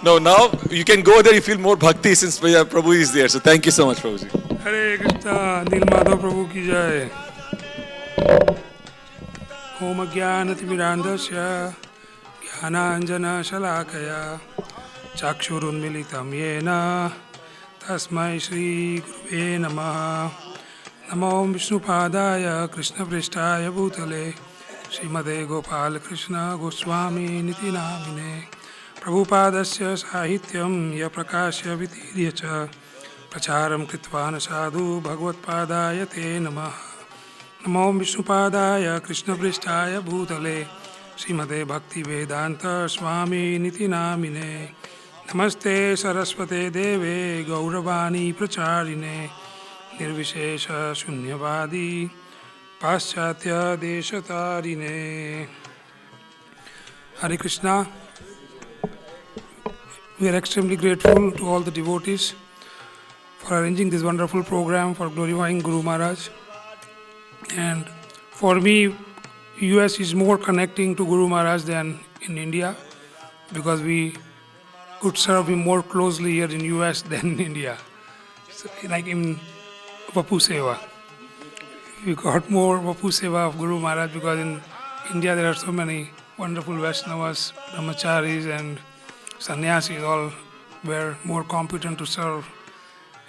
No, now you can go there. You feel more bhakti since Prabhu is there. So thank you so much, Prabhuji. Hare Krishna, Nil Madhav Prabhu ki jai. Om Jnanatimirandasya Jnananjana Shalakaya Chakshurunmilitam Yena Tasmai Shri Guruve Namaha. Namo Vishnupadaya Krishna Prishtaya Bhutale Srimade Gopal Krishna Goswami Niti Namine Prabhupadasya Sahityam Ya Prakashya Vitirya Cha Pracharam Kritvana Sadhu Bhagavad Te Namaha. Namo Vishnupadaya Krishna Prishtaya Bhutale Srimade Bhakti Vedanta Swami Niti Namine Namaste Saraswate Deve Gauravani Pracharine Nirvishesha Shunyavadi Paschatya Deshatarine. Hare Krishna. We are extremely grateful to all the devotees for arranging this wonderful program for glorifying Guru Maharaj. And for me, US is more connecting to Guru Maharaj than in India, because we could serve him more closely here in US than in India. So, like in Vapu Seva. We got more Vapu Seva of Guru Maharaj, because in India there are so many wonderful Vaishnavas, Brahmacharis and Sannyasis, all were more competent to serve.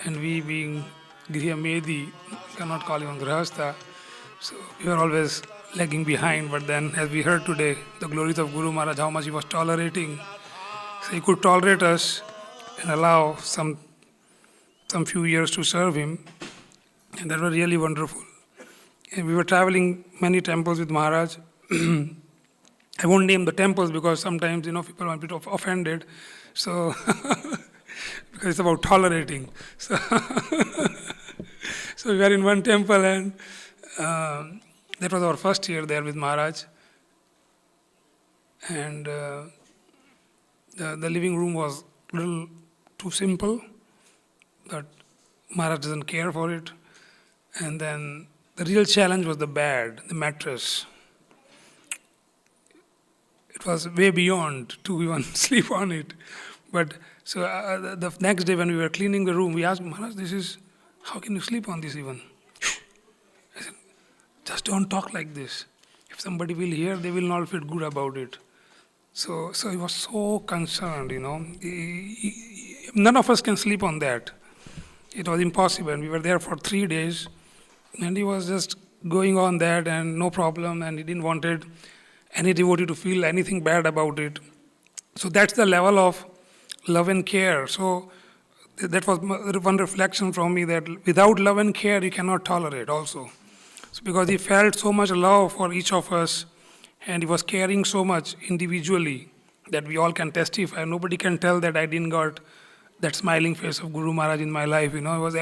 And we, being Griha Medi, cannot call him Grahastha, so we were always lagging behind. But then, as we heard today, the glories of Guru Maharaj, how much he was tolerating. So he could tolerate us and allow some few years to serve him. And that was really wonderful. And we were traveling many temples with Maharaj. I won't name the temples because sometimes, people might be offended. So, because it's about tolerating. So, so we were in one temple, and that was our first year there with Maharaj. And the living room was a little too simple, but Maharaj doesn't care for it. And then the real challenge was the bed, the mattress. It was way beyond to even sleep on it. But so the next day when we were cleaning the room, we asked Maharaj, how can you sleep on this even? I said, just don't talk like this. If somebody will hear, they will not feel good about it. So he was so concerned, none of us can sleep on that. It was impossible. And we were there for 3 days, and he was just going on that and no problem, and he didn't wanted any devotee to feel anything bad about it. So that's the level of love and care. So that was one reflection from me, that without love and care, you cannot tolerate also. So because he felt so much love for each of us, and he was caring so much individually, that we all can testify. Nobody can tell that I didn't got that smiling face of Guru Maharaj in my life. It was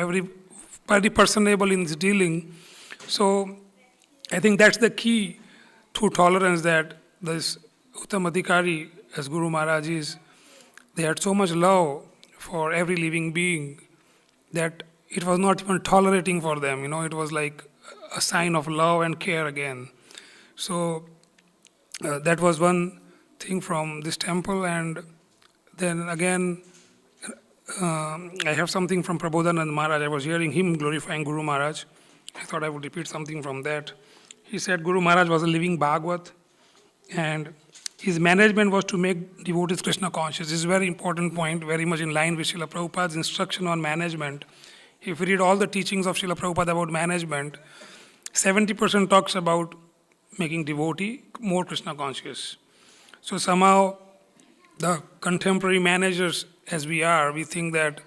very personable in his dealing. So I think that's the key to tolerance, that this Uttam Adhikari, as Guru Maharaj is, they had so much love for every living being that it was not even tolerating for them. It was like a sign of love and care again. So that was one thing from this temple. And then again, I have something from Prabodhanand Maharaj. I was hearing him glorifying Guru Maharaj. I thought I would repeat something from that. He said Guru Maharaj was a living Bhagavad, and his management was to make devotees Krishna conscious. This is a very important point, very much in line with Srila Prabhupada's instruction on management. If you read all the teachings of Srila Prabhupada about management, 70% talks about making devotee more Krishna conscious. So somehow the contemporary managers, as we are, we think that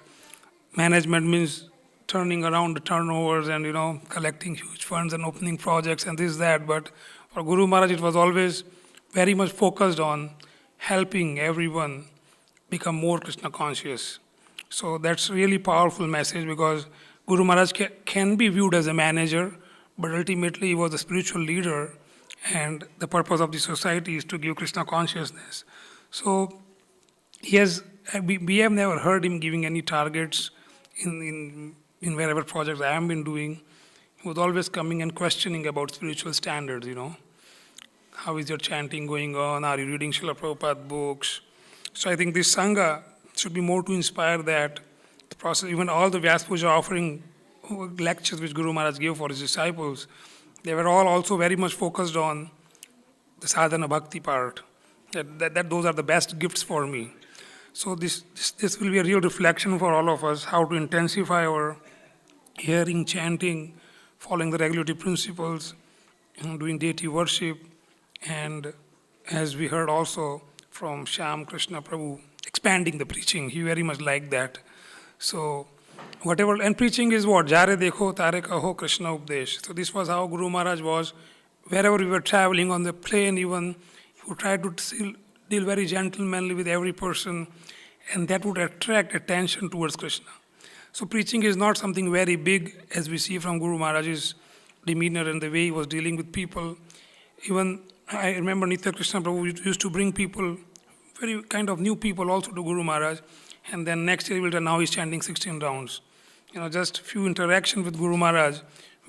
management means turning around the turnovers and, collecting huge funds and opening projects and this, that. But for Guru Maharaj, it was always very much focused on helping everyone become more Krishna conscious. So that's really powerful message, because Guru Maharaj can be viewed as a manager, but ultimately he was a spiritual leader, and the purpose of the society is to give Krishna consciousness. So we have never heard him giving any targets in wherever projects I have been doing. He was always coming and questioning about spiritual standards, How is your chanting going on? Are you reading Srila Prabhupada books? So I think this Sangha should be more to inspire that the process. Even all the Vyas Puja offering lectures which Guru Maharaj gave for his disciples, they were all also very much focused on the sadhana bhakti part. That those are the best gifts for me. So this will be a real reflection for all of us, how to intensify our hearing, chanting, following the regulative principles, doing deity worship, and as we heard also from Shyam Krishna Prabhu, expanding the preaching. He very much liked that. So whatever, and preaching is what? Jare dekho tare kaho Krishna updesh. So this was how Guru Maharaj was. Wherever we were traveling on the plane even, he would try to deal very gentlemanly with every person, and that would attract attention towards Krishna. So preaching is not something very big, as we see from Guru Maharaj's demeanor and the way he was dealing with people. Even I remember Nitya Krishna Prabhu used to bring people, very kind of new people also to Guru Maharaj, and then next year he will tell, now he's chanting 16 rounds. Just few interaction with Guru Maharaj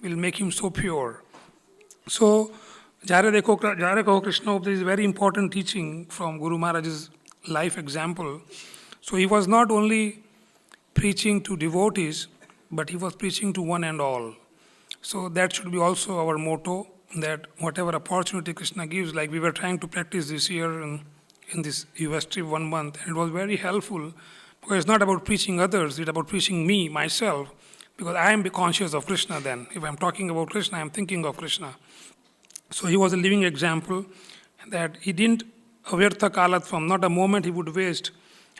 will make him so pure. So, Jare Kaho Krishna Updesh is very important teaching from Guru Maharaj's life example. So he was not only preaching to devotees, but he was preaching to one and all. So that should be also our motto, that whatever opportunity Krishna gives, like we were trying to practice this year in this US trip 1 month, and it was very helpful, because it's not about preaching others, it's about preaching me, myself, because I am conscious of Krishna then. If I'm talking about Krishna, I'm thinking of Krishna. So he was a living example that he didn't avyartha kalatvam, not a moment he would waste.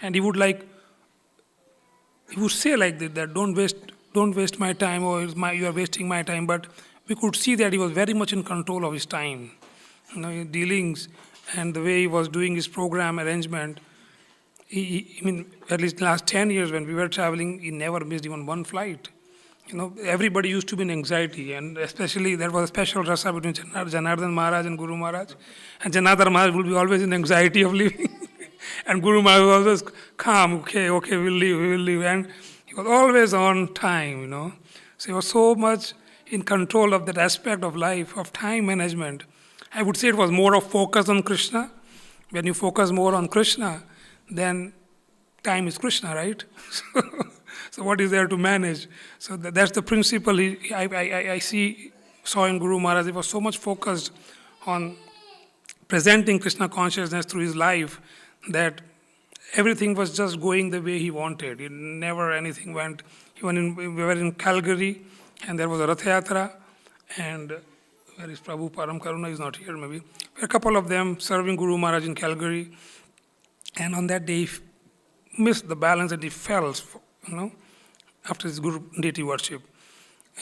And he would say like that don't waste my time, or you are wasting my time. But we could see that he was very much in control of his time, his dealings, and the way he was doing his program arrangement. At least last 10 years when we were traveling, he never missed even one flight. Everybody used to be in anxiety, and especially there was a special rasa between Janardhan Maharaj and Guru Maharaj. And Janardhan Maharaj would be always in anxiety of leaving. And Guru Maharaj was always calm, okay, we'll leave. And he was always on time, So he was so much in control of that aspect of life, of time management. I would say it was more of focus on Krishna. When you focus more on Krishna, then time is Krishna, right? So what is there to manage? So that's the principle I saw in Guru Maharaj. He was so much focused on presenting Krishna consciousness through his life that everything was just going the way he wanted. Never anything went. We were in Calgary, and there was a Rath Yatra, and where is Prabhu? Param Karuna is not here maybe. A couple of them serving Guru Maharaj in Calgary, and on that day he missed the balance and he fell, after his Guru deity worship.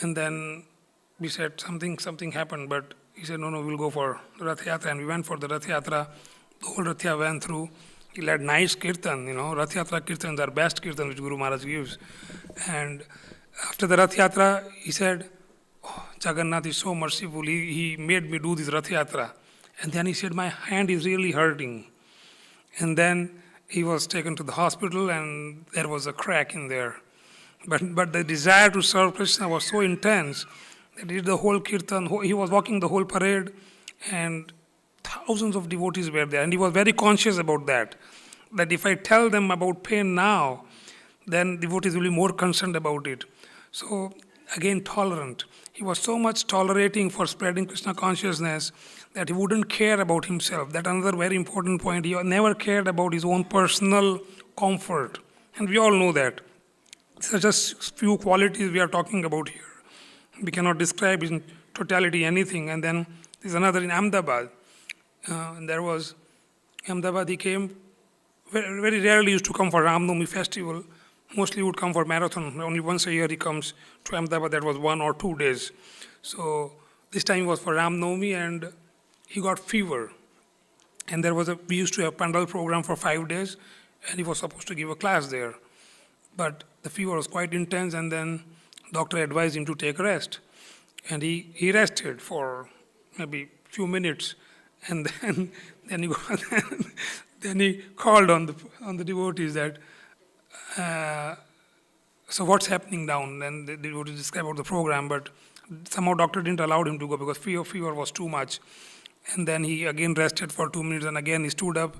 And then we said something happened, but he said, no, we'll go for the Rath Yatra, and we went for the Rath Yatra. The whole Rath Yatra went through. He led nice kirtan, Rath Yatra kirtans are best kirtan which Guru Maharaj gives. And after the Rath Yatra, he said, Jagannath is so merciful, he made me do this Rath Yatra. And then he said, my hand is really hurting. And then he was taken to the hospital, and there was a crack in there. But the desire to serve Krishna was so intense that he did the whole kirtan. He was walking the whole parade, and thousands of devotees were there. And he was very conscious about that if I tell them about pain now, then devotees will be more concerned about it. So again, tolerant. He was so much tolerating for spreading Krishna consciousness that he wouldn't care about himself. That's another very important point. He never cared about his own personal comfort. And we all know that. These are just few qualities we are talking about here. We cannot describe in totality anything. And then there's another in Ahmedabad. And there was Ahmedabad, he came, very, very rarely used to come for Ram Navami festival. Mostly would come for marathon. Only once a year he comes to Ahmedabad. That was 1 or 2 days. So this time was for Ram Navami, and he got fever. And we used to have Pandal program for 5 days, and he was supposed to give a class there. But the fever was quite intense, and then doctor advised him to take rest. And he rested for maybe few minutes, and then he called on the devotees that, so what's happening down? And the devotees described about the program, but somehow doctor didn't allow him to go because fever was too much. And then he again rested for 2 minutes, and again he stood up,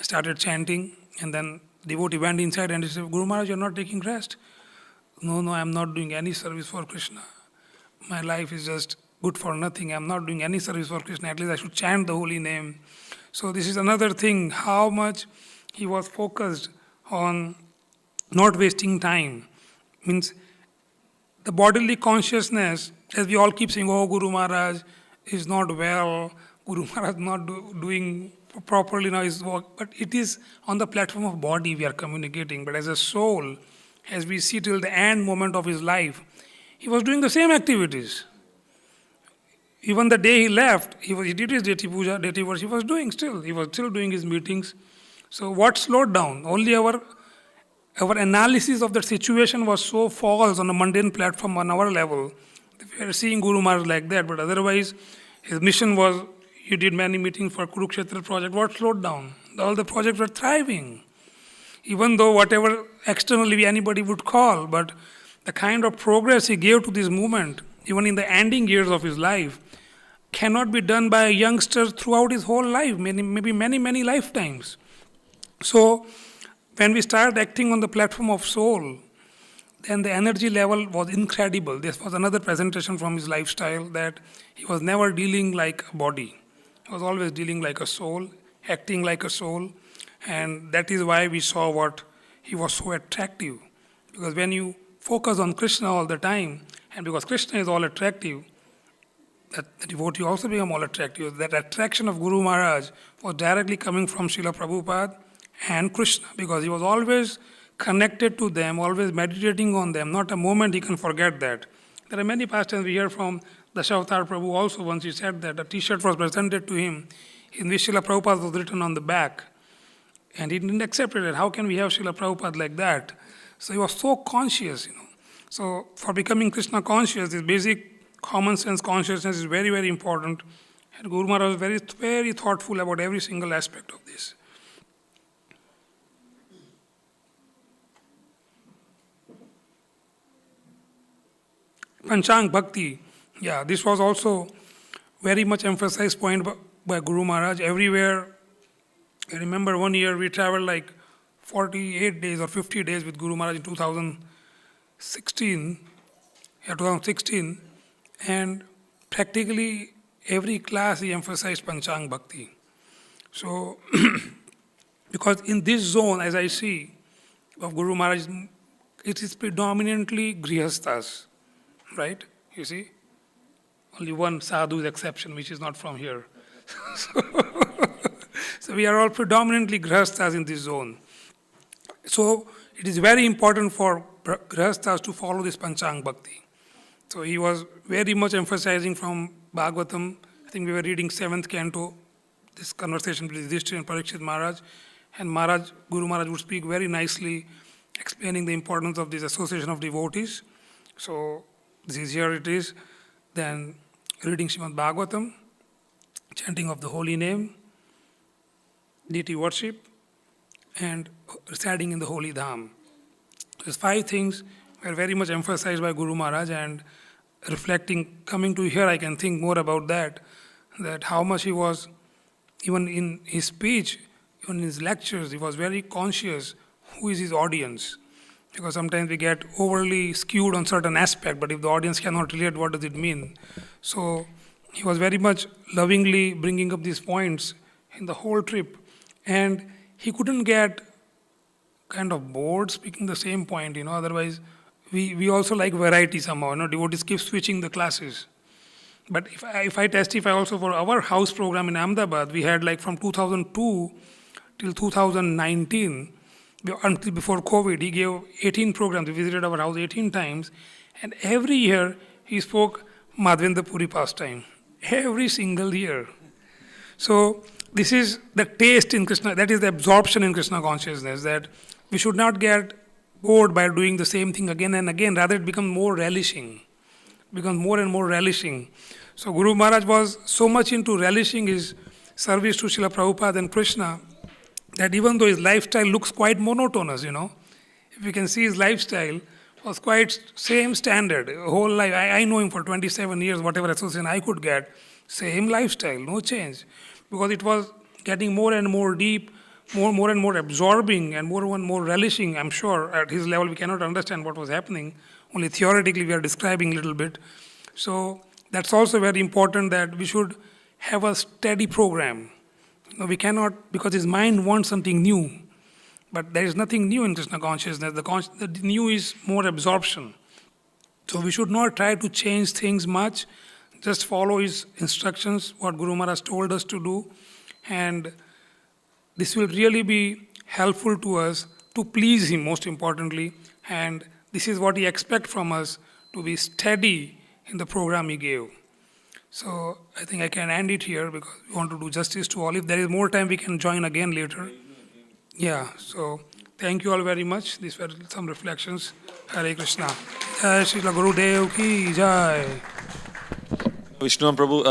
started chanting, and then devotee went inside and he said, Guru Maharaj, you're not taking rest. No, I'm not doing any service for Krishna. My life is just good for nothing. I'm not doing any service for Krishna. At least I should chant the holy name. So this is another thing, how much he was focused on not wasting time. Means the bodily consciousness, as we all keep saying, oh, Guru Maharaj is not well, Guru Maharaj not doing properly now his work, but it is on the platform of body we are communicating. But as a soul, as we see till the end moment of his life, he was doing the same activities. Even the day he left, he did his deity puja, deity worship, he was doing still. He was still doing his meetings. So what slowed down? Only our analysis of the situation was so false on a mundane platform on our level. We are seeing Guru Maharaj like that, but otherwise his mission was, he did many meetings for Kurukshetra project. What slowed down? All the projects were thriving. Even though whatever externally anybody would call, but the kind of progress he gave to this movement, even in the ending years of his life, cannot be done by a youngster throughout his whole life, maybe many lifetimes. So, when we started acting on the platform of soul, then the energy level was incredible. This was another presentation from his lifestyle, that he was never dealing like a body. He was always dealing like a soul, acting like a soul, and that is why we saw what he was so attractive. Because when you focus on Krishna all the time, and because Krishna is all attractive, that the devotee also become all attractive. That attraction of Guru Maharaj was directly coming from Srila Prabhupada and Krishna, because he was always connected to them, always meditating on them. Not a moment he can forget that. There are many pastimes we hear from Dashavatar Prabhu also. Once he said that a t-shirt was presented to him in which Srila Prabhupada was written on the back, and he didn't accept it. How can we have Srila Prabhupada like that? So he was so conscious, So for becoming Krishna conscious, this basic common sense consciousness is very important. And Guru Maharaj was very thoughtful about every single aspect of this. Panchang Bhakti, this was also very much emphasized point by Guru Maharaj. Everywhere, I remember one year we traveled like 48 days or 50 days with Guru Maharaj in 2016, and practically every class he emphasized Panchang Bhakti. So, because in this zone, as I see, of Guru Maharaj, it is predominantly Grihasthas, right? You see? Only one sadhu is exception, which is not from here. So we are all predominantly Grihasthas in this zone. So it is very important for Grihasthas to follow this Panchang Bhakti. So he was very much emphasizing from Bhagavatam. I think we were reading 7th canto, this conversation with Yudhishthira and Parikshit Maharaj. And Guru Maharaj would speak very nicely, explaining the importance of this association of devotees. So here it is. Then reading Srimad Bhagavatam, chanting of the holy name, deity worship, and residing in the holy dham. These 5 things were very much emphasized by Guru Maharaj, and reflecting, coming to here, I can think more about that how much he was, even in his speech, even in his lectures, he was very conscious who is his audience. Because sometimes we get overly skewed on certain aspect, but if the audience cannot relate, what does it mean? So he was very much lovingly bringing up these points in the whole trip. And he couldn't get kind of bored speaking the same point, otherwise we also like variety somehow, devotees keep switching the classes. But if I testify also for our house program in Ahmedabad, we had like from 2002 till 2019, until before COVID, he gave 18 programs. He visited our house 18 times, and every year he spoke Madhvendra Puri pastime. Every single year. So this is the taste in Krishna, that is the absorption in Krishna consciousness, that we should not get bored by doing the same thing again and again, rather it becomes more relishing, becomes more and more relishing. So Guru Maharaj was so much into relishing his service to Srila Prabhupada and Krishna, that even though his lifestyle looks quite monotonous, if you can see his lifestyle was quite same standard, whole life. I know him for 27 years, whatever association I could get, same lifestyle, no change. Because it was getting more and more deep, more and more absorbing and more relishing. I'm sure at his level we cannot understand what was happening. Only theoretically we are describing a little bit. So that's also very important that we should have a steady program. We cannot, because his mind wants something new. But there is nothing new in Krishna consciousness. The new is more absorption. So we should not try to change things much. Just follow his instructions, what Guru Maharaj told us to do. And this will really be helpful to us to please him, most importantly. And this is what he expects from us, to be steady in the program he gave. So I think I can end it here because we want to do justice to all. If there is more time, we can join again later. Yeah, so thank you all very much. These were some reflections. Hare Krishna. Jai Srila Gurudev ki jai. Vishnu and Prabhu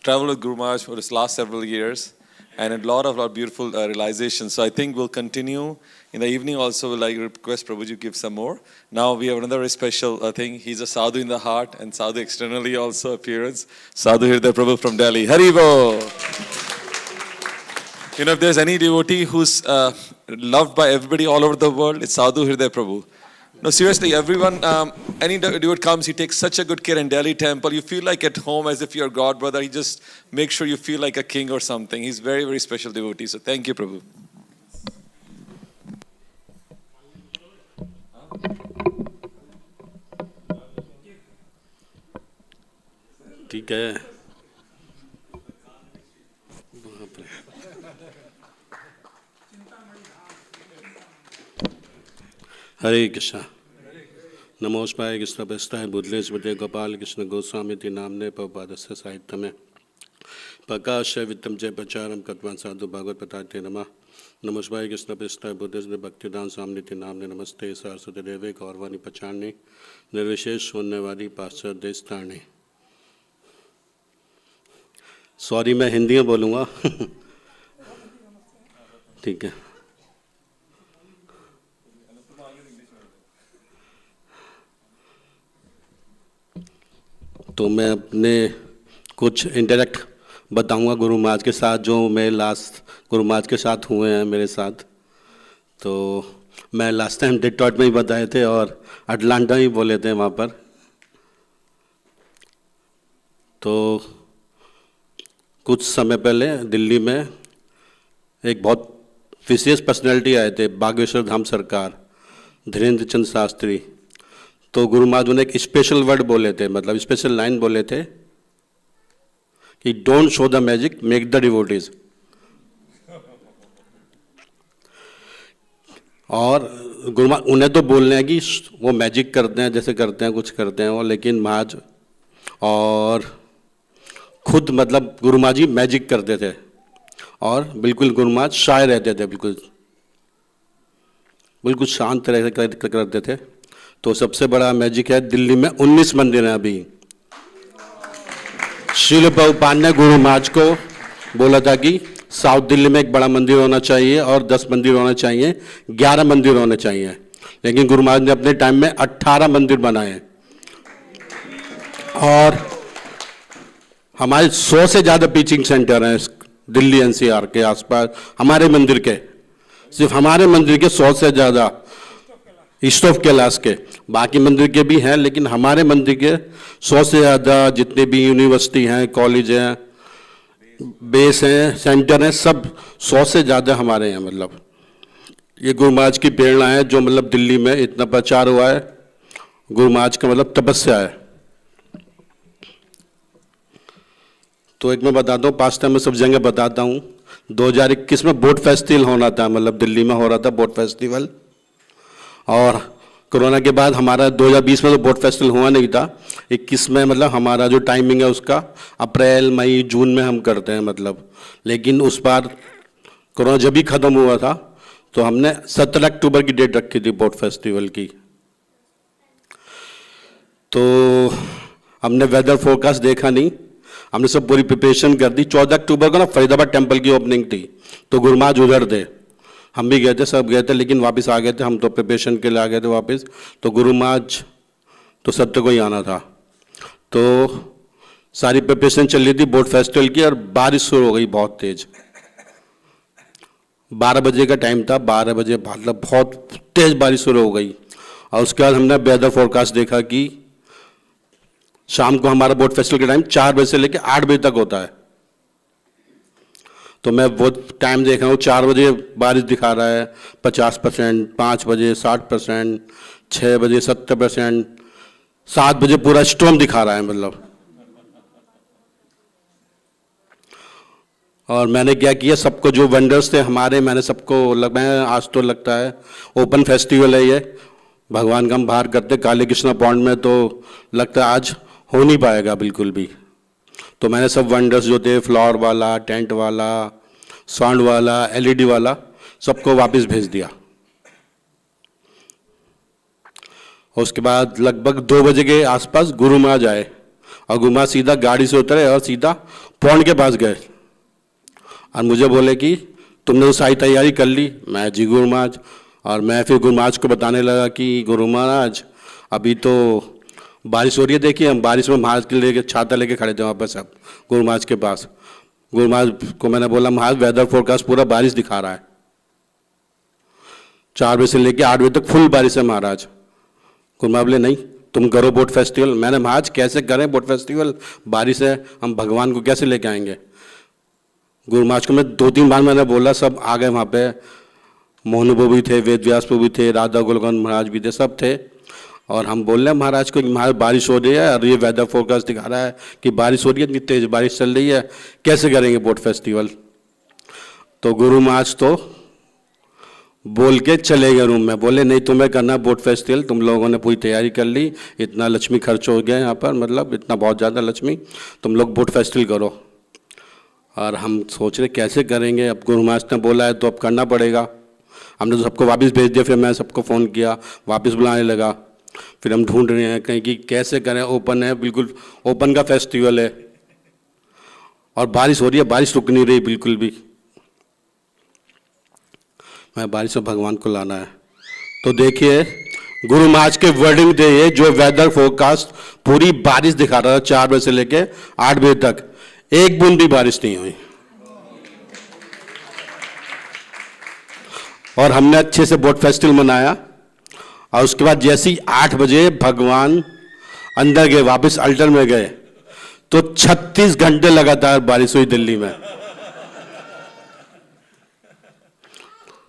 traveled with Guru Maharaj for his last several years and a lot of beautiful realizations. So I think we'll continue. In the evening also, we'll request Prabhuji to give some more. Now we have another very special thing. He's a sadhu in the heart and sadhu externally also appearance. Sadhu Hriday Prabhu from Delhi. Haribo! You know, if there's any devotee who's loved by everybody all over the world, it's Sadhu Hriday Prabhu. No, seriously, everyone, any devotee comes, he takes such a good care in Delhi temple. You feel like at home as if you're God, brother. He just makes sure you feel like a king or something. He's very, very special devotee. So thank you, Prabhu. ठीक है. हरे कृष्णा. नमोस्पाय कृष्ण प्रस्ताय बुद्धले स्मृति गोपाल कृष्ण गोस्वामी ति नामने पवपादस्य साहित्य में प्रकाश वित्तम जय प्रचारम कत्वान साधु भागवत पताते नमः. नमोस्पाय कृष्ण प्रस्ताय बुद्धले भक्तिदान स्वामी ति नामने नमस्ते सरस्वती देवे गौरवाणी पचारणे निर्विशेष शून्यवादी पाश्चात्य देश तारणे. सॉरी, मैं हिंदी में बोलूँगा. ठीक है. तो मैं अपने कुछ इंटरेक्ट बताऊंगा गुरु महाराज के साथ, जो मैं लास्ट गुरु महाराज के साथ हुए हैं मेरे साथ. तो मैं लास्ट टाइम डिट्रॉइट में ही बताए थे और अटलांटा ही बोले थे वहाँ पर. तो कुछ समय पहले दिल्ली में एक बहुत विशेष पर्सनैलिटी आए थे, बागेश्वर धाम सरकार, धीरेन्द्र चंद शास्त्री. तो गुरु महाराज ने एक स्पेशल वर्ड बोले थे, मतलब स्पेशल लाइन बोले थे कि don't show the magic, make the devotees. और गुरु महाराज उन्हें तो बोलने हैं कि वो मैजिक करते हैं, जैसे करते हैं कुछ करते हैं वो, लेकिन महाराज और खुद मतलब गुरु महाराज जी मैजिक करते थे और बिल्कुल गुरु महाराज शाय रहते थे, बिल्कुल शांत रह करते थे. तो सबसे बड़ा मैजिक है दिल्ली में 19 मंदिर हैं अभी. श्रील प्रभुपाद ने गुरु महाराज को बोला था कि साउथ दिल्ली में एक बड़ा मंदिर होना चाहिए और 10 मंदिर होने चाहिए, 11 मंदिर होने चाहिए. लेकिन गुरु महाराज ने अपने टाइम में 18 मंदिर बनाए और हमारे 100 से ज़्यादा टीचिंग सेंटर हैं दिल्ली एनसीआर के आसपास. हमारे मंदिर के, सिर्फ हमारे मंदिर के 100 से ज़्यादा, ईस्ट ऑफ कैलाश के. बाकी मंदिर के भी हैं, लेकिन हमारे मंदिर के 100 से ज़्यादा जितने भी यूनिवर्सिटी हैं, कॉलेज हैं, बेस हैं, सेंटर हैं, सब 100 से ज़्यादा हमारे हैं. मतलब ये गुरु महाराज की प्रेरणा है, जो मतलब दिल्ली में इतना प्रचार हुआ है. गुरु महाराज का मतलब तपस्या है. तो एक मैं बताता हूँ, पास्ट टाइम में सब जगह बताता हूँ. 2021 में बोट फेस्टिवल होना था, मतलब दिल्ली में हो रहा था बोट फेस्टिवल. और कोरोना के बाद हमारा 2020 में तो बोट फेस्टिवल हुआ नहीं था. 21 में मतलब हमारा जो टाइमिंग है उसका अप्रैल मई जून में हम करते हैं मतलब. लेकिन उस बार कोरोना जब भी ख़त्म हुआ था तो हमने 17 अक्टूबर की डेट रखी थी बोट फेस्टिवल की. तो हमने वेदर फोरकास्ट देखा नहीं, हमने सब पूरी प्रिपरेशन कर दी. 14 अक्टूबर को ना फरीदाबाद टेम्पल की ओपनिंग थी, तो गुरु महाराज उधर थे, हम भी गए थे, सब गए थे, लेकिन वापस आ गए थे. हम तो प्रिपरेशन के लिए आ गए थे वापस. तो गुरु महाराज तो सत्य को ही आना था. तो सारी प्रिपरेशन चल रही थी बोट फेस्टिवल की और बारिश शुरू हो गई बहुत तेज. 12 बजे का टाइम था, 12 बजे मतलब बहुत तेज बारिश शुरू हो गई। और उसके बाद हमने वेदर फोरकास्ट देखा कि शाम को हमारा बोट फेस्टिवल का टाइम 4 बजे से लेकर 8 बजे तक होता है। तो मैं वो टाइम देख रहा हूँ, 4 बजे बारिश दिखा रहा है 50%, 5 बजे 60%, 6 बजे 70%, 7 बजे पूरा स्टॉर्म दिखा रहा है मतलब। और मैंने क्या किया, सबको जो वेंडर्स थे हमारे, मैंने सबको मैं आज तो लगता है ओपन फेस्टिवल है ये, भगवान का हम बाहर करते काली कृष्णा पॉन्ड में, तो लगता है आज हो नहीं पाएगा बिल्कुल भी। तो मैंने सब वेंडर्स जो थे, फ्लावर वाला, टेंट वाला, साउंड वाला, एलईडी वाला, सबको वापस भेज दिया। उसके बाद लगभग 2 बजे के आसपास गुरु महाराज आए और गुरु महाराज सीधा गाड़ी से उतरे और सीधा पॉन्ड के पास गए और मुझे बोले कि तुमने तो सारी तैयारी कर ली। मैं जी गुरु महाराज। और मैं फिर गुरु महाराज को बताने लगा कि गुरु महाराज अभी तो बारिश हो रही है, देखिए हम बारिश में महाराज के लेके छाता लेके खड़े थे वहाँ पर सब गुरु महाराज के पास। गुरु महाराज को मैंने बोला महाराज वेदर फोरकास्ट पूरा बारिश दिखा रहा है, 4 बजे से लेके 8 बजे तक फुल बारिश है महाराज। गुरु महाराज बोले नहीं तुम करो बोट फेस्टिवल। मैंने महाराज कैसे करें बोट फेस्टिवल, बारिश है, हम भगवान को कैसे लेके आएंगे। गुरु महाराज को मैं 2-3 बार मैंने बोला, सब आ गए वहाँ पे, मोहन बाबू भी थे, वेद व्यास बाबू भी थे, राधा गोलगन महाराज भी थे, सब थे। और हम बोल रहे हैं महाराज को कि महाराज बारिश हो रही है और ये वेदर फोरकास्ट दिखा रहा है कि बारिश हो रही है, इतनी तेज बारिश चल रही है, कैसे करेंगे बोट फेस्टिवल। तो गुरु महाराज तो बोल के चले गए रूम में, बोले नहीं तुम्हें करना बोट फेस्टिवल, तुम लोगों ने पूरी तैयारी कर ली, इतना लक्ष्मी खर्च हो गया यहाँ पर, मतलब इतना बहुत ज़्यादा लक्ष्मी, तुम लोग बोट फेस्टिवल करो। और हम सोच रहे कैसे करेंगे, अब गुरु महाराज ने बोला है तो अब करना पड़ेगा। हमने तो सबको वापस भेज दिया, फिर मैं सबको फ़ोन किया, वापस बुलाने लगा। फिर हम ढूंढ रहे हैं कहीं कि कैसे करें, ओपन है, बिल्कुल ओपन का फेस्टिवल है और बारिश हो रही है, बारिश रुक नहीं रही बिल्कुल भी। मैं बारिश से भगवान को लाना है। तो देखिए गुरु महाराज के वर्डिंग थे ये, जो वेदर फोरकास्ट पूरी बारिश दिखा रहा था 4 बजे से लेके 8 बजे तक, एक बूंद भी बारिश नहीं हुई। और हमने अच्छे से बोट फेस्टिवल मनाया। और उसके बाद जैसे ही 8 बजे भगवान अंदर गए, वापस अल्टर में गए, तो 36 घंटे लगातार बारिश हुई दिल्ली में।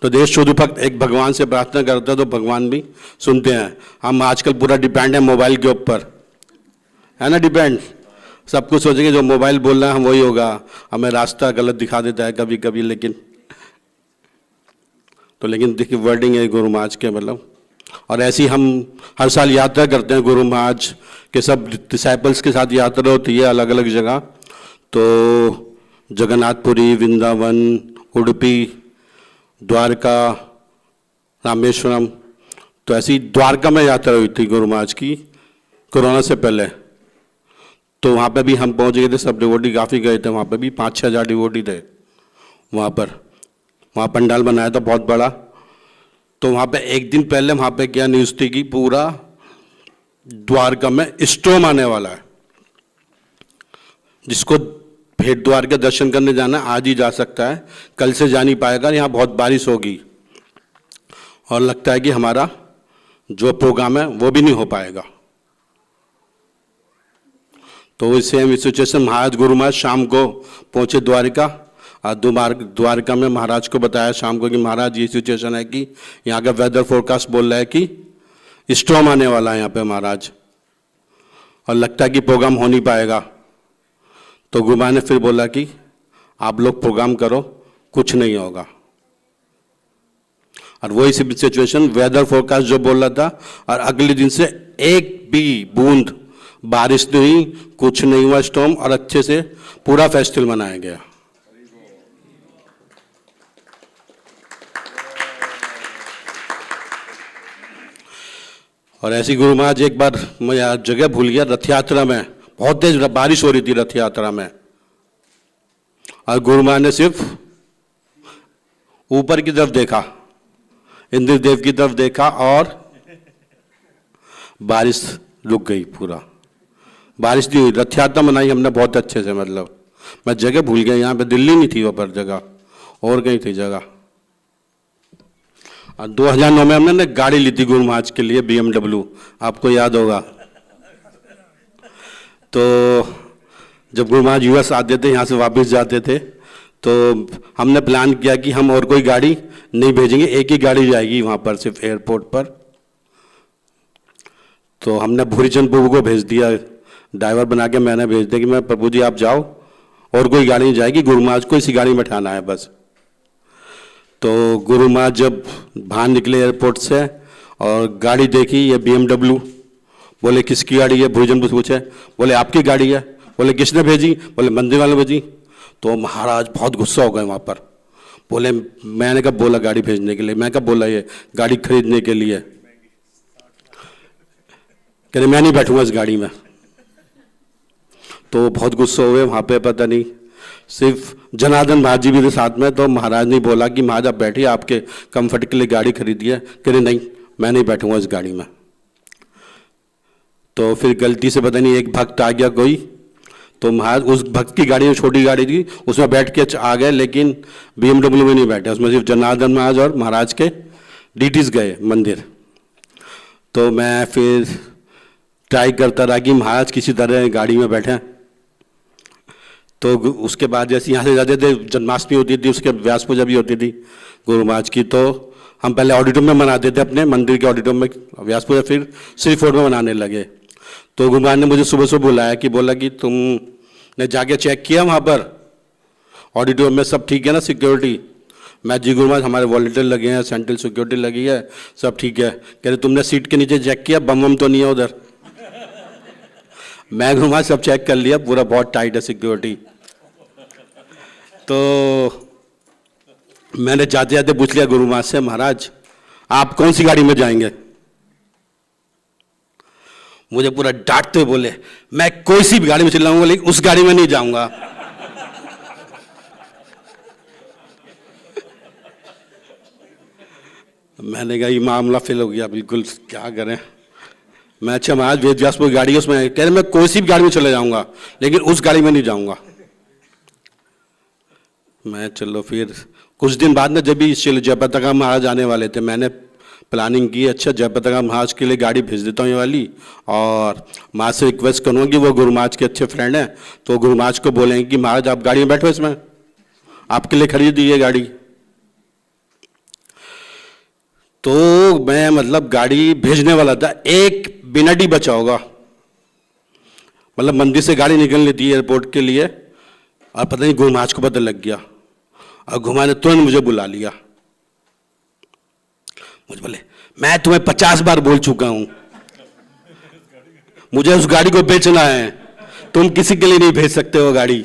तो देश शुद्ध भक्त एक भगवान से प्रार्थना करता है तो भगवान भी सुनते हैं। हम आजकल पूरा डिपेंड है मोबाइल के ऊपर, है ना, डिपेंड। सब कुछ सोचेंगे जो मोबाइल बोल रहा है हम वही होगा, हमें रास्ता गलत दिखा देता है कभी कभी, लेकिन देखिए वर्डिंग है गुरु महाराज के, मतलब। और ऐसी हम हर साल यात्रा करते हैं, गुरु महाराज के सब डिसाइपल्स के साथ यात्रा होती है अलग अलग जगह। तो जगन्नाथपुरी, वृंदावन, उडुपी, द्वारका, रामेश्वरम। तो ऐसी द्वारका में यात्रा हुई थी गुरु महाराज की कोरोना से पहले। तो वहाँ पे भी हम पहुँच गए थे, सब डिवोटी काफ़ी गए थे, वहाँ पे भी 5-6 हज़ार डिवोटी थे वहाँ पर। वहाँ पंडाल बनाया था बहुत बड़ा। तो वहाँ पे एक दिन पहले वहाँ पे क्या न्यूज़ थी कि पूरा द्वारका में स्टॉर्म आने वाला है। जिसको भेंट द्वार के दर्शन करने जाना आज ही जा सकता है, कल से जा नहीं पाएगा, यहाँ बहुत बारिश होगी और लगता है कि हमारा जो प्रोग्राम है वो भी नहीं हो पाएगा। तो सेम सिचुएशन महाराज गुरु महाराज शाम को पहुँचे द्वारका। और द्वारका में महाराज को बताया शाम को कि महाराज ये सिचुएशन है कि यहाँ का वेदर फोरकास्ट बोल रहा है कि स्टॉर्म आने वाला है यहाँ पे महाराज, और लगता है कि प्रोग्राम हो नहीं पाएगा। तो गुरु महाराज ने फिर बोला कि आप लोग प्रोग्राम करो, कुछ नहीं होगा। और वही सिचुएशन वेदर फोरकास्ट जो बोल रहा था, और अगले दिन से एक भी बूंद बारिश नहीं हुई, कुछ नहीं हुआ स्टॉर्म, और अच्छे से पूरा फेस्टिवल मनाया गया। और ऐसी गुरु महाराज एक बार मैं यार जगह भूल गया, रथ यात्रा में बहुत तेज बारिश हो रही थी रथ यात्रा में, और गुरु महाराज ने सिर्फ ऊपर की तरफ देखा, इंद्रदेव की तरफ देखा, और बारिश रुक गई, पूरा बारिश नहीं हुई। रथ यात्रा मनाई हमने बहुत अच्छे से, मतलब मैं जगह भूल गया, यहाँ पे दिल्ली नहीं थी वो पर जगह, और कहीं थी जगह। और 2009 में हमने ना गाड़ी ली थी गुरु महाराज के लिए, BMW, आपको याद होगा। तो जब गुरु महाराज US आते थे, यहाँ से वापस जाते थे, तो हमने प्लान किया कि हम और कोई गाड़ी नहीं भेजेंगे, एक ही गाड़ी जाएगी वहाँ पर सिर्फ एयरपोर्ट पर। तो हमने भूरीचंद प्रभु को भेज दिया, ड्राइवर बना के मैंने भेज दिया कि मैं प्रभु जी आप जाओ, और कोई गाड़ी नहीं जाएगी, गुरु महाराज को इसी गाड़ी में बैठाना है बस। तो गुरु महाराज जब बाहर निकले एयरपोर्ट से और गाड़ी देखी, ये BMW, बोले किसकी गाड़ी है? भूरीचंद प्रभु पूछे, बोले आपकी गाड़ी है। बोले किसने भेजी? बोले मंदिर वाले भेजी। तो महाराज बहुत गुस्सा हो गए वहाँ पर, बोले मैंने कब बोला गाड़ी भेजने के लिए, मैं कब बोला ये गाड़ी खरीदने के लिए? कह रहे मैं नहीं बैठूंगा इस गाड़ी में। तो बहुत गुस्सा हुए वहाँ पे, पता नहीं सिर्फ जनार्दन महाराज जी भी थे साथ में। तो महाराज ने बोला कि महाराज आप बैठिए, आपके कंफर्ट के लिए गाड़ी खरीदी है। कह रहे नहीं मैं नहीं बैठूंगा इस गाड़ी में। तो फिर गलती से पता नहीं एक भक्त आ गया कोई, तो महाराज उस भक्त की गाड़ी में, छोटी गाड़ी थी, उसमें बैठ के आ गए, लेकिन BMW में नहीं बैठे, उसमें सिर्फ जनार्दन महाराज और महाराज के DTs गए मंदिर। तो मैं फिर ट्राई करता रहा कि महाराज किसी तरह गाड़ी में बैठे। तो उसके बाद जैसे यहाँ से जाते थे, जन्माष्टमी होती थी, उसके व्यास पूजा भी होती थी गुरु महाराज की, तो हम पहले ऑडिटोरियम में मनाते थे, अपने मंदिर के ऑडिटोरियम में व्यास पूजा, फिर श्रीफोर्ट में मनाने लगे। तो गुरु महाराज ने मुझे सुबह सुबह बुलाया कि बोला कि तुमने जाके चेक किया वहाँ पर ऑडिटोरियम में सब ठीक है ना सिक्योरिटी? मैं जी गुरु महाराज हमारे वॉलंटियर लगे हैं, सेंट्रल सिक्योरिटी लगी है, सब ठीक है। कह रहे तुमने सीट के नीचे चेक किया, बम बम तो नहीं है उधर? मैं गुरु महाराज सब चेक कर लिया, पूरा बहुत टाइट है सिक्योरिटी। तो मैंने जाते जाते पूछ लिया गुरु महाराज से, महाराज आप कौन सी गाड़ी में जाएंगे? मुझे पूरा डांटते बोले मैं कोई सी भी गाड़ी में चलाऊंगा, लेकिन उस गाड़ी में नहीं जाऊंगा। मैंने कहा ये मामला फेल हो गया बिल्कुल, क्या करें। मैं अच्छा महाराज वेद व्यास की गाड़ी है, उसमें कह रहे मैं कोई सी भी गाड़ी में चले जाऊंगा, लेकिन उस गाड़ी में नहीं जाऊंगा। मैं चलो फिर कुछ दिन बाद ना, जब भी जयपताका महाराज आने वाले थे, मैंने प्लानिंग की अच्छा जयपताका महाराज के लिए गाड़ी भेज देता हूँ ये वाली, और महाराज से रिक्वेस्ट करूँगा कि वो गुरु महाराज के अच्छे फ्रेंड हैं, तो गुरु महाराज को बोलेंगे कि महाराज आप गाड़ी में बैठो, इसमें आपके लिए खरीदी है गाड़ी। तो मैं मतलब गाड़ी भेजने वाला था, 1 मिनट ही बचा होगा, मतलब मंदिर से गाड़ी निकलनी थी एयरपोर्ट के लिए, और पता नहीं गुरु महाराज को पता लग गया, और गुरु महाराज ने तुरंत मुझे बुला लिया। मुझे बोले मैं तुम्हें 50 बार बोल चुका हूं, मुझे उस गाड़ी को बेचना है, तुम किसी के लिए नहीं भेज सकते हो गाड़ी,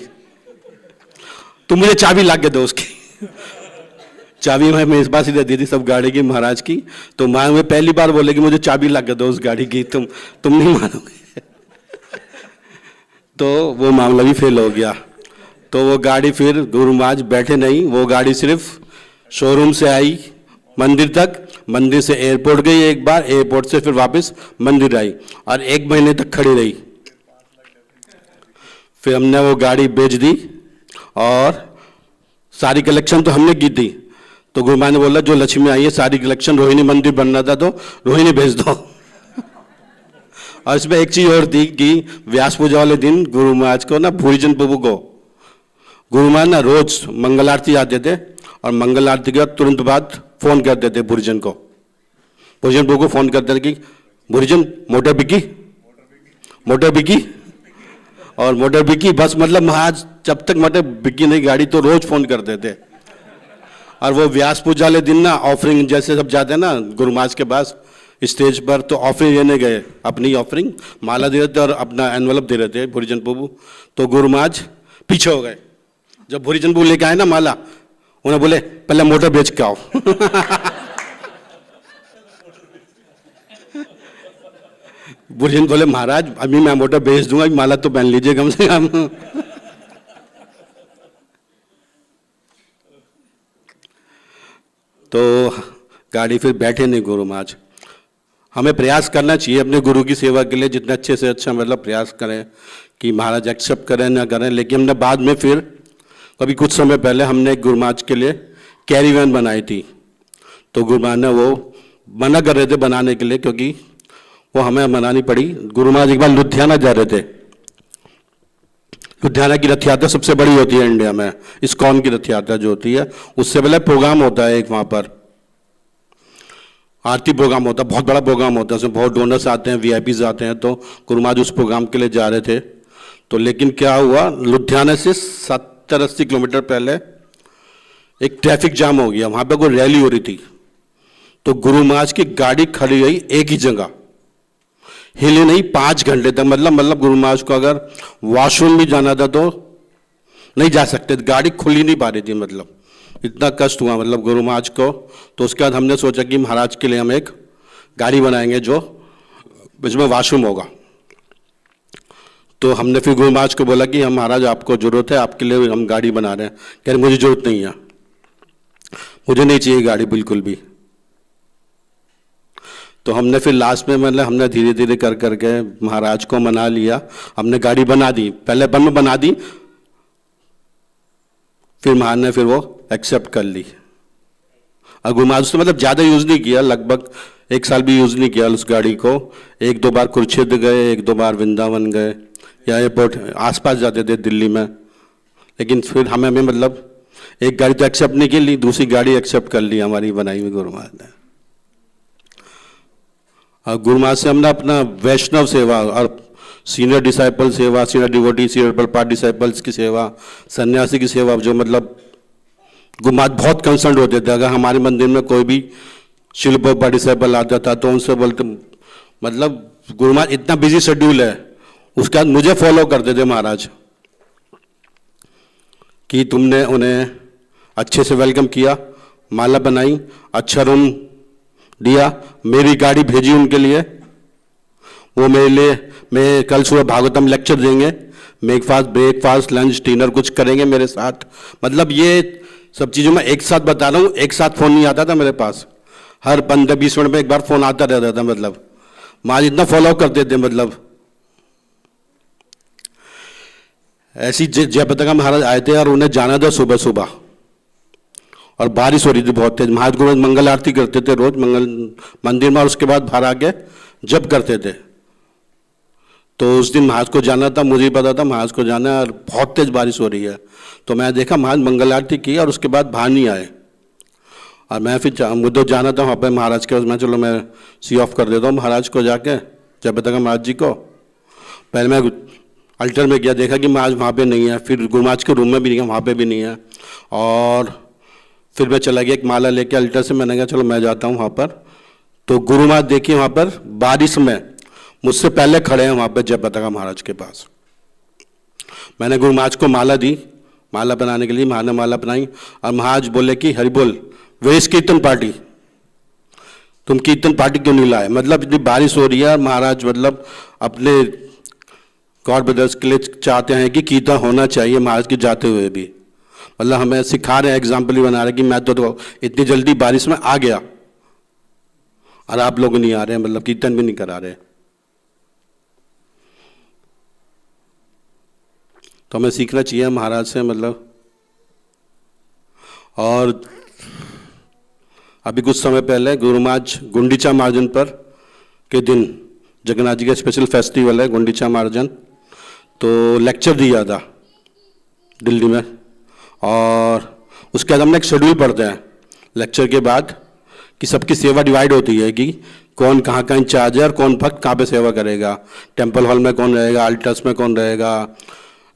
तुम मुझे चाबी ला के दो उसकी। चाबी मैं मेरे पास ही रहती थी सब गाड़ी की महाराज की। तो महाराज में पहली बार बोले कि मुझे चाबी ला के दो उस गाड़ी की, तुम नहीं मानोगे। तो वो मामला भी फेल हो गया। तो वो गाड़ी फिर गुरु महाराज बैठे नहीं, वो गाड़ी सिर्फ शोरूम से आई मंदिर तक, मंदिर से एयरपोर्ट गई एक बार, एयरपोर्ट से फिर वापस मंदिर आई, और 1 महीने तक खड़ी रही। फिर हमने वो गाड़ी बेच दी, और सारी कलेक्शन तो हमने की थी। तो गुरु महाराज ने बोला जो लक्ष्मी आई है सारी कलेक्शन, रोहिणी मंदिर बनना था तो रोहिणी भेज दो। और इसमें एक चीज और थी कि व्यास पूजा वाले दिन गुरु महाराज को ना, भूरीचंद प्रभु को गुरु महाराज ना रोज मंगल आरती आते थे, और मंगल आरती के बाद तुरंत बाद फोन करते थे भूरीचंद को, भूरीचंद प्रभु को फोन करते थे कि भूरीचंद मोटर बिकी, मोटर बिकी, और मोटर बिकी, बस मतलब महाराज जब तक मोटर बिकी नहीं गाड़ी, तो रोज फोन करते थे। और वो व्यास पूजा वाले दिन ना ऑफरिंग, जैसे सब जाते हैं ना गुरु महाराज के पास स्टेज पर, तो ऑफरिंग लेने गए, अपनी ऑफरिंग माला दे रहे थे और अपना एनवलप दे रहे थे भूरीचंद प्रभु। तो गुरु महाराज पीछे हो गए, जब भूरीचंद प्रभु लेके आए ना माला, उन्हें बोले पहले मोटर बेच के आओ। भूरीचंद बोले महाराज अभी मैं मोटर बेच दूंगा, माला तो पहन लीजिए कम से कम। तो गाड़ी फिर बैठे नहीं गुरु महाराज। हमें प्रयास करना चाहिए अपने गुरु की सेवा के लिए, जितना अच्छे से अच्छा मतलब प्रयास करें कि महाराज एक्सेप्ट करें ना करें। लेकिन हमने बाद में फिर कभी कुछ समय पहले हमने एक गुरु महाराज के लिए कैरी वैन बनाई थी। तो गुरु महाराज ने वो मना कर रहे थे बनाने के लिए, क्योंकि वो हमें मनानी पड़ी। गुरु महाराज एक बार लुधियाना जा रहे थे। लुधियाना की रथ यात्रा सबसे बड़ी होती है इंडिया में, इस्कॉन की रथ यात्रा जो होती है, उससे पहले प्रोग्राम होता है एक, वहाँ पर आरती प्रोग्राम होता है, बहुत बड़ा प्रोग्राम होता है, उसमें बहुत डोनर्स आते हैं, वीआईपीज आते हैं। तो गुरु महाराज उस प्रोग्राम के लिए जा रहे थे। तो लेकिन क्या हुआ, लुधियाना से 70-80 किलोमीटर पहले एक ट्रैफिक जाम हो गया, वहाँ पे कोई रैली हो रही थी। तो गुरु महाराज की गाड़ी खड़ी रही एक ही जगह, हिले नहीं 5 घंटे तक। मतलब गुरु महाराज को अगर वॉशरूम भी जाना था तो नहीं जा सकते, गाड़ी खुल ही नहीं पा रही थी। मतलब इतना कष्ट हुआ मतलब गुरु महाराज को। तो उसके बाद हमने सोचा कि महाराज के लिए हम एक गाड़ी बनाएंगे जो जिसमें वॉशरूम होगा। तो हमने फिर गुरु महाराज को बोला कि हम महाराज आपको जरूरत है, आपके लिए हम गाड़ी बना रहे हैं। कह रहे मुझे जरूरत नहीं है, मुझे नहीं चाहिए गाड़ी बिल्कुल भी। तो हमने फिर लास्ट में मतलब हमने धीरे धीरे कर करके महाराज को मना लिया, हमने गाड़ी बना दी, पहले बन में बना दी, फिर महाराज ने फिर वो एक्सेप्ट कर ली। और गुरु महाराज तो मतलब ज़्यादा यूज़ नहीं किया, लगभग 1 साल भी यूज़ नहीं किया उस गाड़ी को। 1-2 बार कुरुक्षेत्र गए, 1-2 बार वृंदावन गए, या एयरपोर्ट आसपास जाते थे दिल्ली में। लेकिन फिर हमें मतलब एक गाड़ी तो एक्सेप्ट नहीं की ली, दूसरी गाड़ी एक्सेप्ट कर ली हमारी बनाई हुई गुरु महाराज ने। और गुरु महाराज से हमने अपना वैष्णव सेवा और सीनियर डिसाइपल सेवा, senior devotee, senior part disciples की सेवा, सन्यासी की सेवा, जो मतलब गुरु महाराज बहुत कंसर्न होते थे। अगर हमारे मंदिर में कोई भी शिल पार्ट डिसाइपल आता था तो उनसे बोलते, मतलब गुरु महाराज इतना बिजी शेड्यूल है, उसके बाद मुझे फॉलो करते थे महाराज कि तुमने उन्हें अच्छे से वेलकम किया, माला बनाई, अच्छा रूम दिया, मेरी गाड़ी भेजी उनके लिए, वो मेरे लिए, मैं कल सुबह भागवतम लेक्चर देंगे, ब्रेकफास्ट लंच डिनर कुछ करेंगे मेरे साथ। मतलब ये सब चीज़ों में एक साथ बता रहा हूँ, एक साथ फ़ोन नहीं आता था मेरे पास, हर 15-20 मिनट में एक बार फ़ोन आता रहता था। मतलब महाराज इतना फॉलो करते थे। मतलब ऐसी जयपताका महाराज आए थे और उन्हें जाना था सुबह सुबह, और बारिश हो रही थी बहुत तेज। महाराज गुरु मंगल आरती करते थे रोज मंगल मंदिर में, और उसके बाद बाहर आके जप करते थे। तो उस दिन महाराज को जाना था, मुझे ही पता था महाराज को जाना है, और बहुत तेज बारिश हो रही है। तो मैं देखा महाराज मंगल आरती की और उसके बाद बाहर नहीं आए, और मैं फिर मुझे जाना था वहाँ पर महाराज के, मैं चलो मैं सी ऑफ कर देता हूँ महाराज को जाके, जयपताका महाराज जी को। पहले मैं अल्टर में गया, देखा कि महाराज वहाँ पे नहीं है, फिर गुरु महाराज के रूम में भी नहीं है, वहाँ पे भी नहीं है। और फिर मैं चला गया एक माला लेके अल्टर से, मैंने कहा चलो मैं जाता हूँ वहाँ पर। तो गुरु महाराज देखिए वहाँ पर बारिश में मुझसे पहले खड़े हैं वहाँ पर जयपताका महाराज के पास। मैंने गुरु महाराज को माला दी, माला बनाने के लिए महाराज ने माला बनाई, और महाराज बोले कि हरि बोल, वे इस कीर्तन पार्टी, तुम कीर्तन पार्टी क्यों नहीं लाए? मतलब इतनी बारिश हो रही है, महाराज मतलब अपने गॉड ब्रदर्स के लिए चाहते हैं कि कीर्तन होना चाहिए महाराज के जाते हुए भी। मतलब हमें सिखा रहे हैं, एग्जाम्पल ही बना रहे हैं कि मैं तो इतनी जल्दी बारिश में आ गया और आप लोग नहीं आ रहे हैं, मतलब कीर्तन भी नहीं करा रहे। तो हमें सीखना चाहिए महाराज से। मतलब और अभी कुछ समय पहले गुरु महाराज गुंडीचा मार्जन पर के दिन, जगन्नाथ जी का स्पेशल फेस्टिवल है गुंडीचा मार्जन, तो लेक्चर दिया था दिल्ली में। और उसके बाद हमने एक शेड्यूल पढ़ते हैं लेक्चर के बाद कि सबकी सेवा डिवाइड होती है कि कौन कहाँ का इंचार्ज है और कौन भक्त कहाँ पे सेवा करेगा। टेम्पल हॉल में कौन रहेगा, अल्टर्स में कौन रहेगा,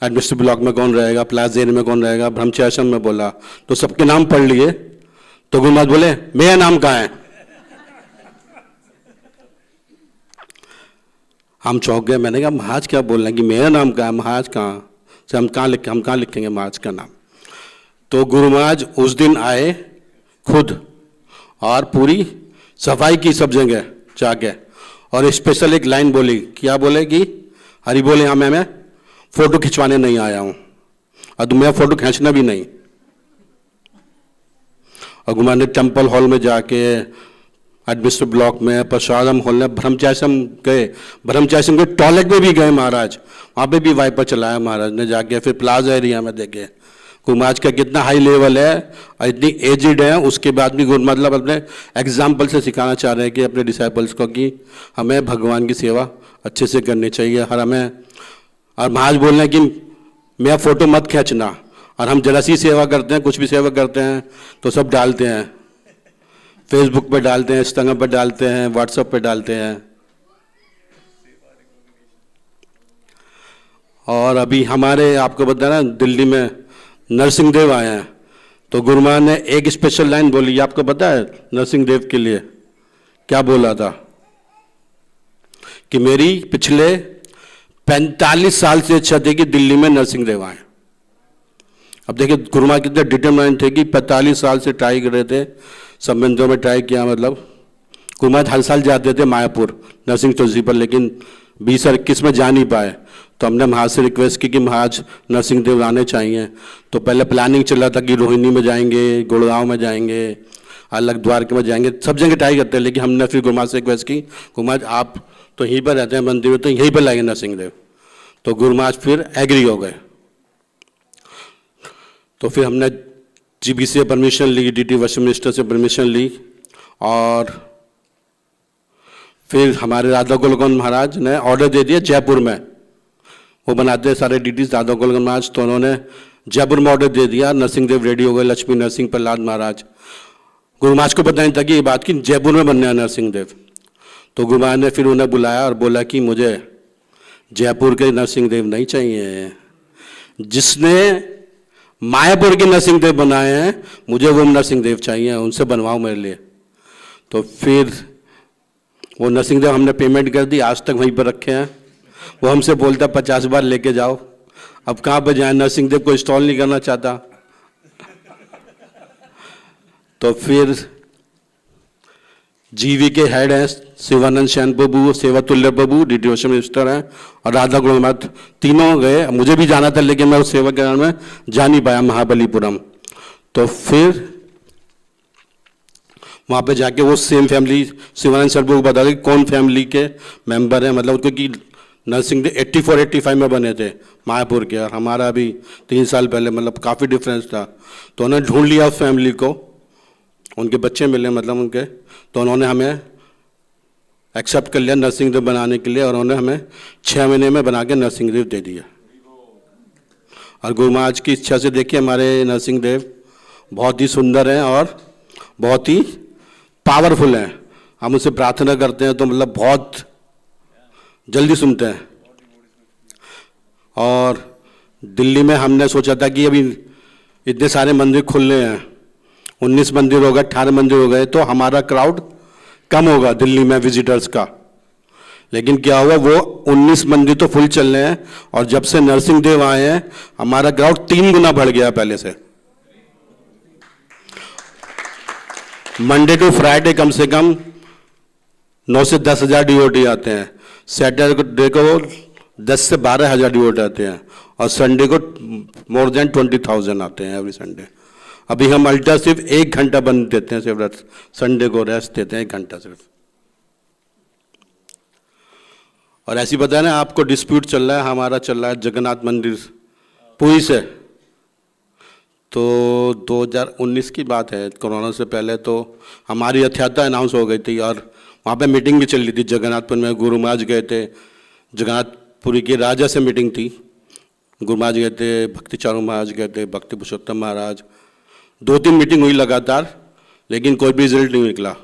एडमिनिस्ट्रेटिव ब्लॉक में कौन रहेगा, प्लाजा में कौन रहेगा, ब्रह्मचारियम में बोला। तो सबके नाम पढ़ लिए। तो गुरु महाराज बोले मेरा नाम कहाँ है? हम चौंक गए। मैंने कहा महाराज क्या बोल रहे हैं कि मेरा नाम कहाँ है? महाराज कहाँ से हम कहाँ लिखेंगे महाराज का नाम? तो गुरु महाराज उस दिन आए खुद और पूरी सफाई की सब जगह जाके, और स्पेशल एक लाइन बोली। क्या बोले कि हरि बोले हाँ मैं फोटो खिंचवाने नहीं आया हूँ और तुम मेरा फोटो खींचना भी नहीं। और गुरु महाराज ने टेम्पल हॉल में जाके, एडमिनिस्ट्रेटिव ब्लॉक में, प्रसादम हॉल में, ब्रह्मचारियम गए, ब्रह्मचारियम के टॉयलेट में भी गए महाराज, वहाँ पे भी वाइपर चलाया महाराज ने जाके। फिर प्लाजा एरिया में देखे गुरु महाराज का कितना हाई लेवल है और इतनी एजिड है, उसके बाद भी गुरु मतलब अपने एग्जाम्पल से सिखाना चाह रहे हैं कि अपने डिसाइपल्स को कि हमें भगवान की सेवा अच्छे से करनी चाहिए। हर हमें और महाराज बोल रहे हैं कि मेरा फोटो मत खींचना, और हम जरा सी सेवा करते हैं, कुछ भी सेवा करते हैं तो सब डालते हैं, फेसबुक पे डालते हैं, संगा पे डालते हैं, व्हाट्सएप पे डालते हैं। और अभी हमारे आपको बताया ना दिल्ली में नरसिंह देव आए हैं, तो गुरु महाराज ने एक स्पेशल लाइन बोली, आपको पता है नरसिंह देव के लिए क्या बोला था? कि मेरी पिछले 45 साल से इच्छा थी कि दिल्ली में नरसिंह देव आए। अब देखिए गुरु महाराज कितने डिटरमाइंड थे कि 45 साल से ट्राई कर रहे थे, सब मंदिरों में ट्राई किया, मतलब गुरु महाराज हर साल जाते थे मायापुर नरसिंह तुलसी पर, लेकिन 2021 में जा नहीं पाए। तो हमने महाराज से रिक्वेस्ट की कि महाराज नरसिंह देव आने चाहिए। तो पहले प्लानिंग चला था कि रोहिणी में जाएंगे, गुड़गांव में जाएंगे, अलग द्वारका में जाएंगे, सब जगह ट्राई करते हैं, लेकिन हमने फिर गुरु महाराज से रिक्वेस्ट की, गुरु महाराज आप तो यहीं पर रहते हैं मंदिर में, तो यहीं पर लाएंगे नरसिंह देव। तो गुरु महाराज फिर एग्री हो गए। तो फिर हमने जीबी से परमिशन ली, डीटी वर्षिप मिनिस्टर से परमिशन ली, और फिर हमारे राधा गोलगन महाराज ने ऑर्डर दे दिया जयपुर में, वो बनाते हैं सारे डीटीज राधा गोलगन महाराज, तो उन्होंने जयपुर में ऑर्डर दे दिया, नरसिंह देव रेडी हो गए, लक्ष्मी नरसिंह प्रहलाद महाराज। गुरु महाराज को पता नहीं था कि ये बात कि जयपुर में बनने हैं नरसिंह देव। तो गुरु महाराज ने फिर उन्हें बुलाया और बोला कि मुझे जयपुर के नरसिंह देव नहीं चाहिए, जिसने मायापुर के नरसिंह देव बनाए हैं मुझे वो नरसिंह देव चाहिए, उनसे बनवाओ मेरे लिए। तो फिर वो नरसिंह देव हमने पेमेंट कर दी, आज तक वहीं पर रखे हैं। वो हमसे बोलता 50 बार लेके जाओ, अब कहाँ पर जाए, नरसिंह देव को इंस्टॉल नहीं करना चाहता। तो फिर जीवी के हेड हैं शिवानंद शैन प्रभु, सेवा तुल्य प्रभु, डीटी वर्षिप मिनिस्टर हैं, और राधा गोलगन तीनों गए। मुझे भी जाना था लेकिन मैं उस सेवा के कारण में जा नहीं पाया महाबलीपुरम। तो फिर वहाँ पे जाके वो सेम फैमिली शिवानंद शैन प्रभु बता दें कौन फैमिली के मेंबर हैं, मतलब क्योंकि नरसिंह देव 84-85 में बने थे मायापुर के, और हमारा अभी 3 साल पहले, मतलब काफ़ी डिफरेंस था। तो उन्होंने ढूंढ लिया उस फैमिली को, उनके बच्चे मिले मतलब उनके, तो उन्होंने हमें एक्सेप्ट कर लिया नरसिंह देव बनाने के लिए, और उन्होंने हमें 6 महीने में बना के नरसिंह देव दे दिया। और गुरु महाराज की इच्छा से देखिए हमारे नरसिंह देव बहुत ही सुंदर हैं और बहुत ही पावरफुल हैं। हम उससे प्रार्थना करते हैं तो मतलब बहुत जल्दी सुनते हैं। और दिल्ली में हमने सोचा था कि अभी इतने सारे मंदिर खुल रहे हैं, 19 मंदिर हो गए, 18 मंदिर हो गए, तो हमारा क्राउड कम होगा दिल्ली में विजिटर्स का। लेकिन क्या हुआ, वो 19 मंदिर तो फुल चल रहे हैं, और जब से नरसिंह देव आए हैं हमारा क्राउड 3 गुना बढ़ गया पहले से। मंडे टू फ्राइडे कम से कम 9 से 10 हज़ार डिवोटी आते हैं, सैटरडे को 10 से 12 हज़ार डिवोटी आते हैं, और संडे को मोर देन 20,000 आते हैं एवरी संडे। अभी हम अल्टर सिर्फ 1 घंटा बंद देते हैं, सिर्फ संडे को रेस्ट देते हैं 1 घंटा सिर्फ। और ऐसी पता है ना, आपको डिस्प्यूट चल रहा है, हमारा चल रहा है जगन्नाथ मंदिर पुरी से। तो 2019 की बात है, कोरोना से पहले, तो हमारी रथ यात्रा अनाउंस हो गई थी, और वहाँ पे मीटिंग भी चल रही थी जगन्नाथपुर में। गुरु महाराज गए थे, जगन्नाथपुरी के राजा से मीटिंग थी, गुरु महाराज गए थे, भक्ति चारू महाराज गए थे, भक्ति पुरुषोत्तम महाराज, 2-3 मीटिंग हुई लगातार, लेकिन कोई भी रिजल्ट नहीं निकला।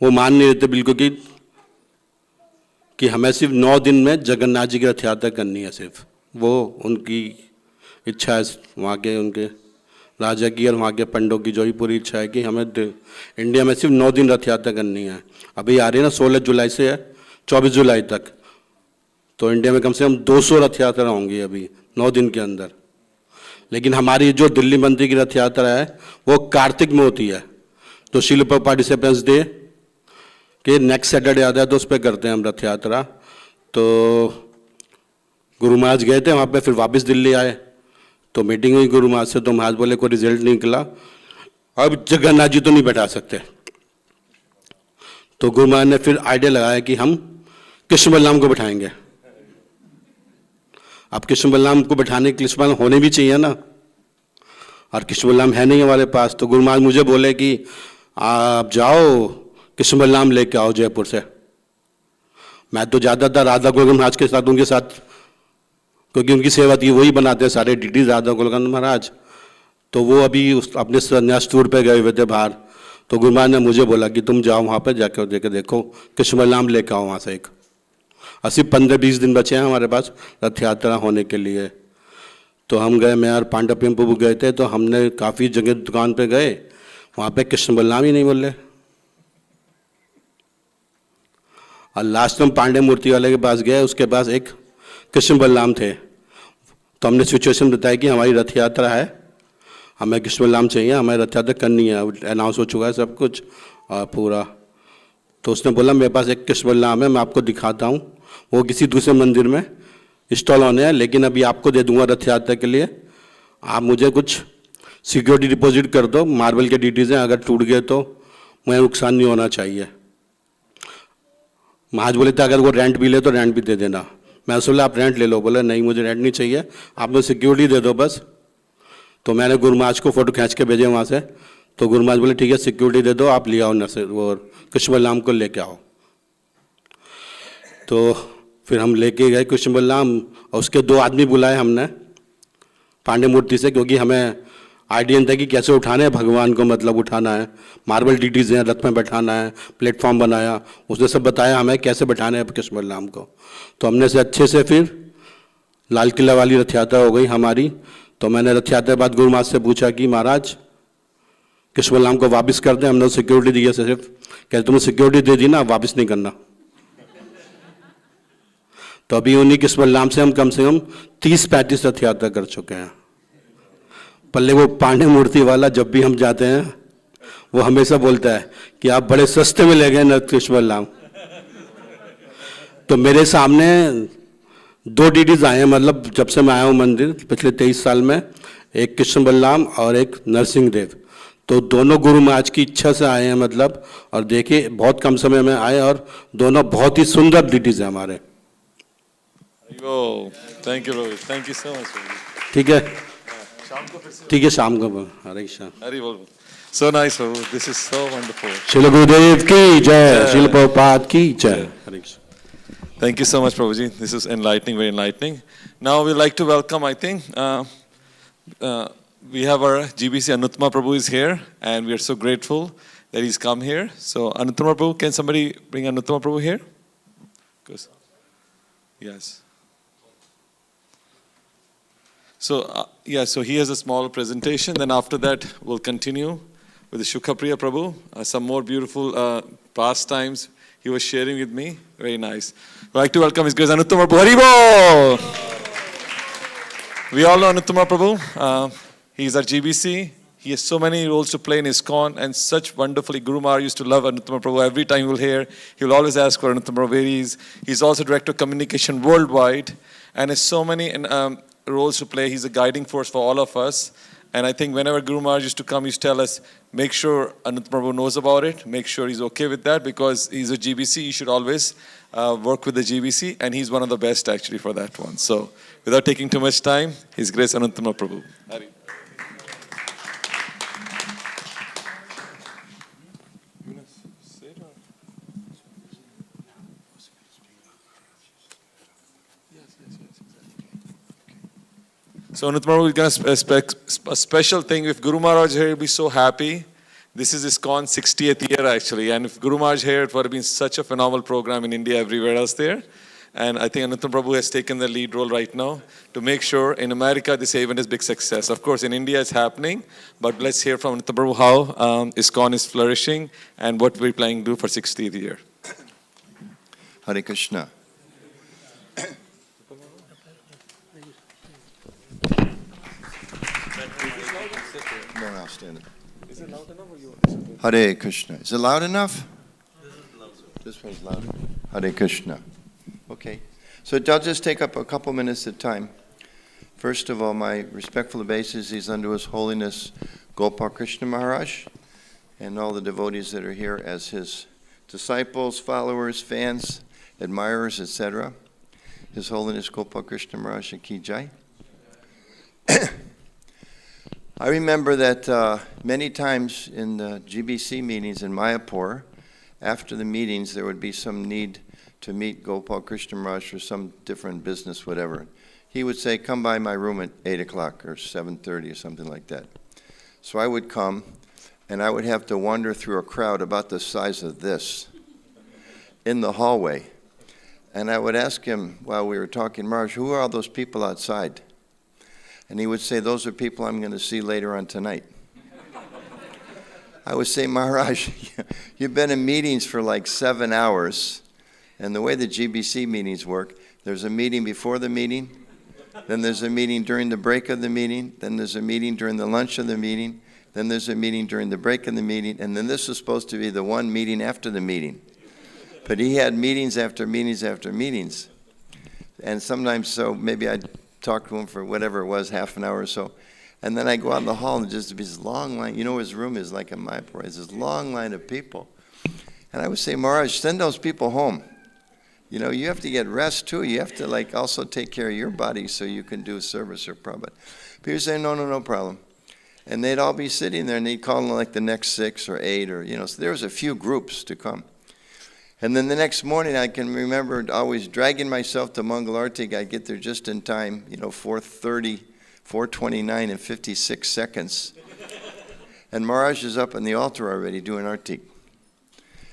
वो मान नहीं रहते बिल्कुल कि हमें सिर्फ 9 दिन में जगन्नाथ जी की रथ यात्रा करनी है, सिर्फ वो उनकी इच्छा है, वहाँ के उनके राजा की और वहाँ के पंडों की जो ही पूरी इच्छा है कि हमें इंडिया में सिर्फ 9 दिन रथ यात्रा करनी है। अभी आ रही है ना, 16 जुलाई से है 24 जुलाई तक, तो इंडिया में कम से कम 200 रथ यात्रा होंगी अभी 9 दिन के अंदर। लेकिन हमारी जो दिल्ली मंदिर की रथ यात्रा है वो कार्तिक में होती है, तो शिल पार्टिसिपेंट्स डे के नेक्स्ट सैटरडे आता है, तो उस पर करते हैं हम रथ यात्रा। तो गुरु महाराज गए थे वहाँ पे, फिर वापस दिल्ली आए, तो मीटिंग हुई गुरु महाराज से, तो महाराज बोले कोई रिजल्ट नहीं निकला, अब जगन्नाथ जी तो नहीं बैठा सकते। तो गुरु महाराज ने फिर आइडिया लगाया कि हम कृष्ण बलराम को बैठाएंगे। अब कृष्ण बलराम को बैठाने के लिए कृष्ण बलराम होने भी चाहिए ना, और कृष्ण बलराम है नहीं हमारे पास, तो गुरु महाराज मुझे बोले कि आप जाओ कृष्ण बलराम लेके आओ जयपुर से। मैं तो ज़्यादातर राधा गोविंद महाराज के साथ, उनके साथ, क्योंकि उनकी सेवा थी, वही बनाते हैं सारे डीडी राधा गोविंद महाराज। तो वो अभी अपने संन्यास टूर पे गए हुए थे बाहर, तो गुरु महाराज ने मुझे बोला कि तुम जाओ वहाँ पे, जाकर देखे देखो कृष्ण बलराम लेके आओ वहाँ से एक। 15-20 दिन बचे हैं हमारे पास रथ यात्रा होने के लिए। तो हम गए, मैं और पांडव प्रभु गए थे, तो हमने काफ़ी जगह दुकान पे गए, वहाँ पे कृष्ण बलराम ही नहीं बोले। और लास्ट में पांडे मूर्ति वाले के पास गए, उसके पास एक कृष्ण बलराम थे। तो हमने सिचुएशन बताई कि हमारी रथ यात्रा है, हमें कृष्ण बलराम चाहिए, हमें रथ यात्रा करनी है, अनाउंस हो चुका है सब कुछ पूरा। तो उसने बोला मेरे पास एक कृष्ण बलराम है, मैं आपको दिखाता हूँ, वो किसी दूसरे मंदिर में इंस्टॉल होने हैं, लेकिन अभी आपको दे दूंगा रथ यात्रा के लिए, आप मुझे कुछ सिक्योरिटी डिपॉजिट कर दो, मार्बल के डीटीज हैं, अगर टूट गए तो मुझे नुकसान नहीं होना चाहिए। महाराज बोले थे अगर वो रेंट भी ले तो रेंट भी दे देना। मैं बोला आप रेंट ले लो, बोले नहीं मुझे रेंट नहीं चाहिए, आप मुझे सिक्योरिटी दे दो बस। तो मैंने गुरु महाराज को फ़ोटो खींच के भेजे वहाँ से, तो गुरु महाराज बोले ठीक है सिक्योरिटी दे दो, आप ले आओ नर्सरी, वो कृष्ण बलराम को लेके आओ। तो फिर हम लेके गए कृष्ण बलराम, और उसके 2 आदमी बुलाए हमने पांडे मूर्ति से, क्योंकि हमें आइडिया था कि कैसे उठाना है भगवान को, मतलब उठाना है, मार्बल डीटीज हैं, रथ में बैठाना है, प्लेटफॉर्म बनाया, उसने सब बताया हमें कैसे बैठाना है कृष्ण बलराम को। तो हमने से अच्छे से फिर लाल किला वाली रथ यात्रा हो गई हमारी। तो मैंने रथ यात्रा के बाद गुरु महाराज से पूछा कि महाराज कृष्ण बलराम को वापस कर दें, हमने सिक्योरिटी दी है सिर्फ, कहते तुमने सिक्योरिटी दे दी ना, वापस नहीं करना। तो अभी उन्हीं कृष्ण बलराम से हम कम 30-35 रथ यात्रा कर चुके हैं। पल्ले वो पांडे मूर्ति वाला जब भी हम जाते हैं वो हमेशा बोलता है कि आप बड़े सस्ते में ले गए न कृष्ण बलराम। तो मेरे सामने 2 डीडीज आए हैं, मतलब जब से मैं आया हूँ मंदिर पिछले 23 साल में, एक कृष्ण बलराम और एक नरसिंह देव। तो दोनों गुरु महाराज की इच्छा से आए हैं, मतलब, और देखिए बहुत कम समय में आए, और दोनों बहुत ही सुंदर डीडीज हैं हमारे। Thank you Rohit, thank you so much. ठीक है, ठीक है, शाम को हरे कृष्ण। हरि बोल। So nice, Prabhu. This is so wonderful. Srila गुरुदेव की जय, श्रील प्रभुपाद की जय। हरे Krishna. Thank you so much, Prabhuji. This is enlightening, very enlightening. Now we'd like to welcome, I think, we have our GBC Anuttama Prabhu is here, and we are so grateful that he's come here. So Anuttama Prabhu, can somebody bring Anuttama Prabhu here? Yes. So, so he has a small presentation. Then after that, we'll continue with the Shukhapriya Prabhu. Some more beautiful pastimes he was sharing with me. Very nice. I'd like to welcome His Grace Anuttama Prabhu. Haribo! We all know Anuttama Prabhu. He's our GBC. He has so many roles to play in ISKCON, and such wonderfully. Guru Maharaj used to love Anuttama Prabhu. Every time you will hear, he will always ask for Anuttama Prabhu. Where he is. He's also Director of Communication worldwide, and has so many roles to play. He's a guiding force for all of us. And I think whenever Guru Maharaj used to come, he used to tell us, make sure Anuttama Prabhu knows about it, make sure he's okay with that, because he's a GBC, he should always work with the GBC, and he's one of the best actually for that one. So without taking too much time, His Grace Anuttama Prabhu. Hari. So Anuttama is going to a special thing. If Guru Maharaj here, he'll be so happy. This is ISKCON 60th year actually, and if Guru Maharaj here, it would have been such a phenomenal program in India, everywhere else there. And I think Anuttama Prabhu has taken the lead role right now to make sure in America this event is big success. Of course, in India it's happening, but let's hear from Anuttama Prabhu how ISKCON is flourishing and what we're planning to do for 60th year. Hare Krishna. No, I'll stand up. Is it loud enough or you? Hare Krishna. Is it loud enough? This one's loud. Hare Krishna. Okay. So I'll just take up a couple minutes at a time. First of all, my respectful obeisances unto His Holiness Gopal Krishna Maharaj and all the devotees that are here as his disciples, followers, fans, admirers, etc. His Holiness Gopal Krishna Maharaj Ki Jai. I remember that many times in the GBC meetings in Mayapur, after the meetings, there would be some need to meet Gopal Krishna Maharaj for some different business, whatever. He would say, come by my room at 8 o'clock or 7:30 or something like that. So I would come, and I would have to wander through a crowd about the size of this in the hallway. And I would ask him while we were talking, Maharaj, who are all those people outside? And he would say, those are people I'm going to see later on tonight. I would say, Maharaj, you've been in meetings for like 7 hours. And the way the GBC meetings work, there's a meeting before the meeting, then there's a meeting during the break of the meeting, then there's a meeting during the lunch of the meeting, then there's a meeting during the break of the meeting, and then this was supposed to be the one meeting after the meeting. But he had meetings after meetings after meetings. And sometimes, so maybe I'd talk to him for whatever it was, half an hour or so. And then I go out in the hall and just be this long line. You know, his room is like a Mayapur. It's this long line of people. And I would say, Maharaj, send those people home. You know, you have to get rest too. You have to like also take care of your body so you can do service or Prabhupada. People say, no problem. And they'd all be sitting there and they'd call them like the next 6 or 8 or, you know, so there was a few groups to come. And then the next morning, I can remember always dragging myself to Mangalarti. I'd get there just in time, you know, 4:30, 4:29 and 56 seconds. And Maharaj is up on the altar already doing Artik.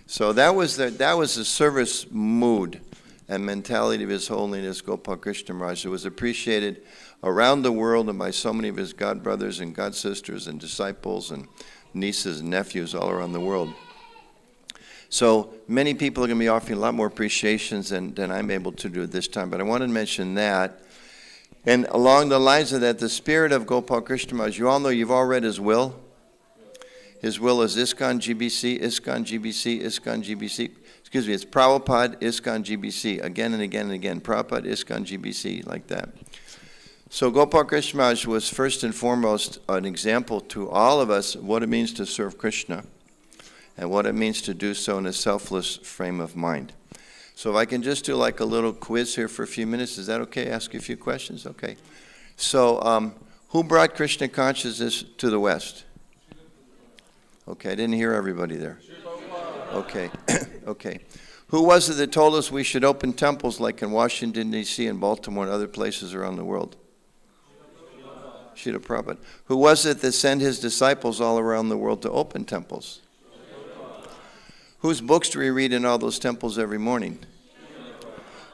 So that was the service mood and mentality of His Holiness Gopal Krishna Maharaj. It was appreciated around the world and by so many of his god brothers and god sisters and disciples and nieces and nephews all around the world. So many people are going to be offering a lot more appreciations than I'm able to do at this time. But I wanted to mention that. And along the lines of that, the spirit of Gopal Krishna Maharaj, you all know, you've all read his will. His will is ISKCON GBC, ISKCON GBC, ISKCON GBC. Excuse me, it's Prabhupada, ISKCON GBC, again and again and again. Prabhupada, ISKCON GBC, like that. So Gopal Krishna Maharaj was first and foremost an example to all of us what it means to serve Krishna and what it means to do so in a selfless frame of mind. So if I can just do like a little quiz here for a few minutes, is that okay? Ask you a few questions? Okay. So who brought Krishna consciousness to the West? Okay, I didn't hear everybody there. Okay, okay. Who was it that told us we should open temples like in Washington, D.C. and Baltimore and other places around the world? Srila Prabhupada. Who was it that sent his disciples all around the world to open temples? Whose books do we read in all those temples every morning?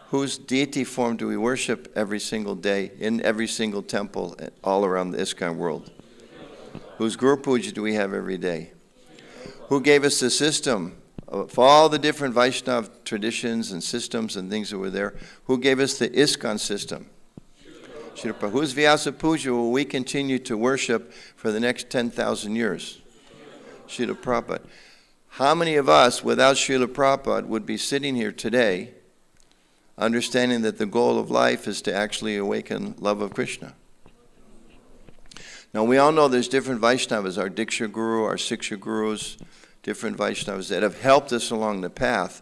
Whose deity form do we worship every single day in every single temple all around the ISKCON world? Whose Guru Puja do we have every day? Who gave us the system of all the different Vaishnava traditions and systems and things that were there? Who gave us the ISKCON system? Whose Vyasa Puja will we continue to worship for the next 10,000 years? Srila Prabhupada. How many of us, without Srila Prabhupada, would be sitting here today understanding that the goal of life is to actually awaken love of Krishna? Now, we all know there's different Vaishnavas, our Diksha Guru, our Siksha Gurus, different Vaishnavas that have helped us along the path.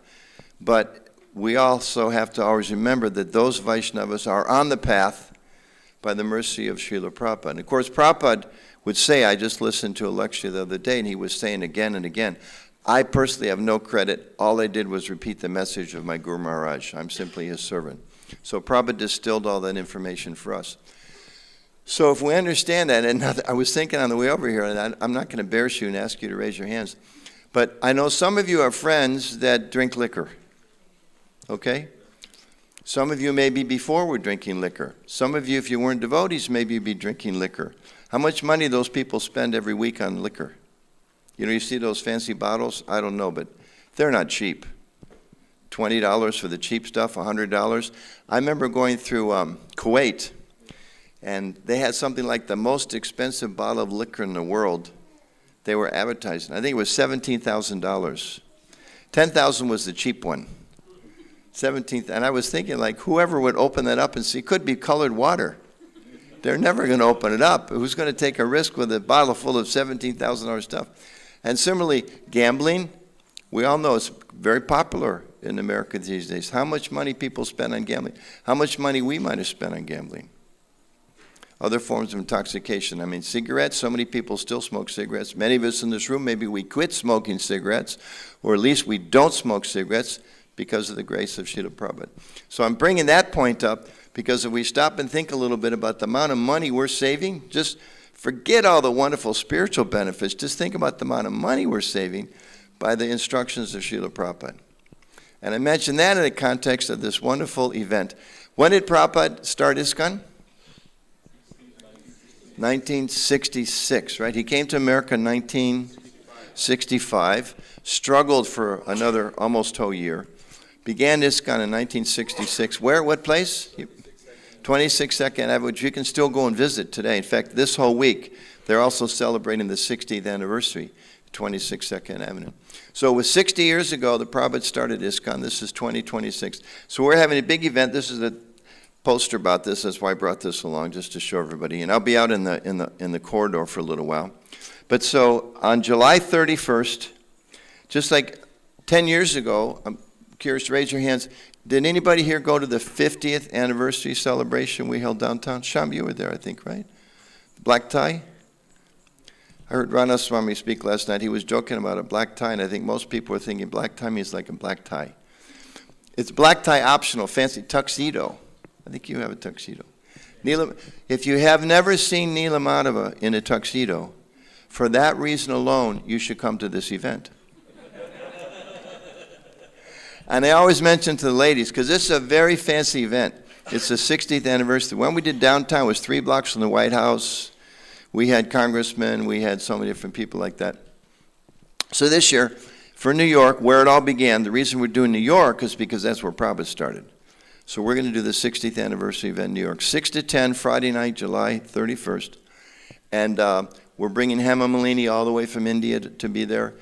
But we also have to always remember that those Vaishnavas are on the path by the mercy of Srila Prabhupada. And of course, Prabhupada would say, I just listened to a lecture the other day, and he was saying again and again, I personally have no credit. All I did was repeat the message of my Guru Maharaj. I'm simply his servant. So Prabhupada distilled all that information for us. So if we understand that, and I was thinking on the way over here, and I'm not going to embarrass you and ask you to raise your hands, but I know some of you are friends that drink liquor, okay? Some of you maybe before were drinking liquor. Some of you, if you weren't devotees, maybe you'd be drinking liquor. How much money those people spend every week on liquor? You know, you see those fancy bottles? I don't know, but they're not cheap. $20 for the cheap stuff, $100. I remember going through Kuwait, and they had something like the most expensive bottle of liquor in the world. They were advertising. I think it was $17,000. $10,000 was the cheap one. 17th, and I was thinking, like, whoever would open that up and see, it could be colored water. They're never going to open it up. Who's going to take a risk with a bottle full of $17,000 stuff? And similarly, gambling, we all know it's very popular in America these days. How much money people spend on gambling? How much money we might have spent on gambling? other forms of intoxication. I mean, cigarettes, so many people still smoke cigarettes. Many of us in this room, maybe we quit smoking cigarettes, or at least we don't smoke cigarettes because of the grace of Srila Prabhupada. So I'm bringing that point up because if we stop and think a little bit about the amount of money we're saving, just forget all the wonderful spiritual benefits. Just think about the amount of money we're saving by the instructions of Srila Prabhupada. And I mention that in the context of this wonderful event. When did Prabhupada start ISKCON? 1966, right? He came to America in 1965, struggled for another almost whole year, began ISKCON in 1966. Where? What place? 26th Avenue, which you can still go and visit today. In fact, this whole week, they're also celebrating the 60th anniversary, 26th Avenue. So it was 60 years ago that Prabhupada started ISKCON. This is 2026. So we're having a big event. This is a poster about this. That's why I brought this along, just to show everybody. And I'll be out in the corridor for a little while. But so on July 31st, just like 10 years ago, I'm curious to raise your hands. Did anybody here go to the 50th anniversary celebration we held downtown? Sham, you were there, I think, right? Black tie? I heard Ranaswami speak last night. He was joking about a black tie, and I think most people are thinking black tie means like a black tie. It's black tie optional, fancy tuxedo. I think you have a tuxedo. If you have never seen Neela Madhava in a tuxedo, for that reason alone, you should come to this event. And I always mention to the ladies, because this is a very fancy event. It's the 60th anniversary. When we did downtown, it was 3 blocks from the White House. We had congressmen, we had so many different people like that. So this year, for New York, where it all began, the reason we're doing New York is because that's where Prabhupada started. So we're going to do the 60th anniversary event in New York, 6 to 10, Friday night, July 31st. And we're bringing Hema Malini all the way from India to be there.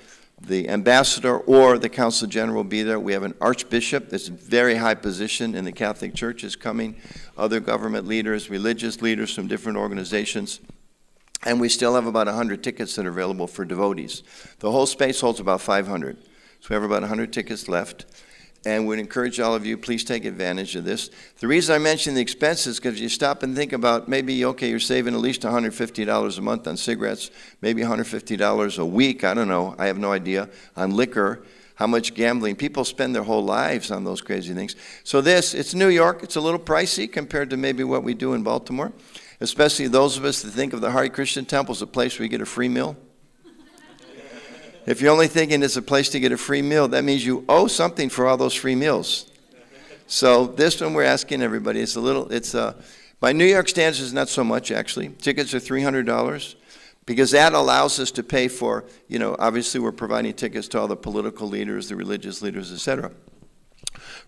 The ambassador or the consul general will be there. We have an archbishop that's a very high position in the Catholic Church is coming. Other government leaders, religious leaders from different organizations. And we still have about 100 tickets that are available for devotees. The whole space holds about 500. So we have about 100 tickets left. And we'd encourage all of you, please take advantage of this. The reason I mention the expenses is because you stop and think about maybe, okay, you're saving at least $150 a month on cigarettes, maybe $150 a week, I don't know, I have no idea, on liquor, how much gambling. People spend their whole lives on those crazy things. So it's New York, it's a little pricey compared to maybe what we do in Baltimore, especially those of us that think of the Hare Krishna temple as a place where you get a free meal. If you're only thinking it's a place to get a free meal, that means you owe something for all those free meals. So this one we're asking everybody, by New York standards, it's not so much actually. Tickets are $300 because that allows us to pay for, obviously we're providing tickets to all the political leaders, the religious leaders, etc.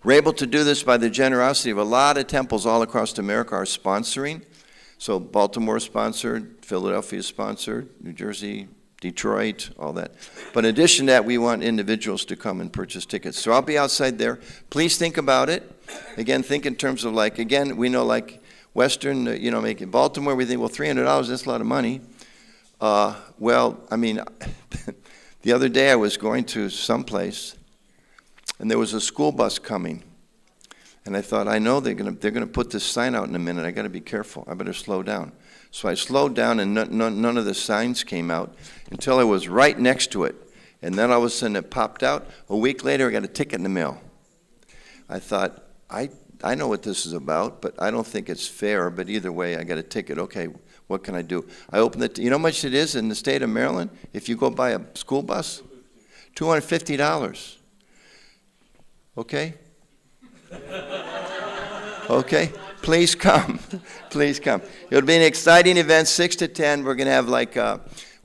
We're able to do this by the generosity of a lot of temples all across America are sponsoring. So Baltimore sponsored, Philadelphia sponsored, New Jersey, Detroit, all that. But in addition to that, we want individuals to come and purchase tickets. So I'll be outside there. Please think about it. Again, think in terms of we know Western, making Baltimore, we think, well, $300, that's a lot of money. The other day I was going to someplace, and there was a school bus coming. And I thought, I know they're gonna put this sign out in a minute. I got to be careful. I better slow down. So I slowed down, and none of the signs came out until I was right next to it. And then all of a sudden it popped out. A week later, I got a ticket in the mail. I thought, I know what this is about, but I don't think it's fair. But either way, I got a ticket. Okay, what can I do? I opened it. You know how much it is in the state of Maryland if you go buy a school bus? $250. Okay? Okay? Please come. Please come. It'll be an exciting event, 6 to 10. We're going to have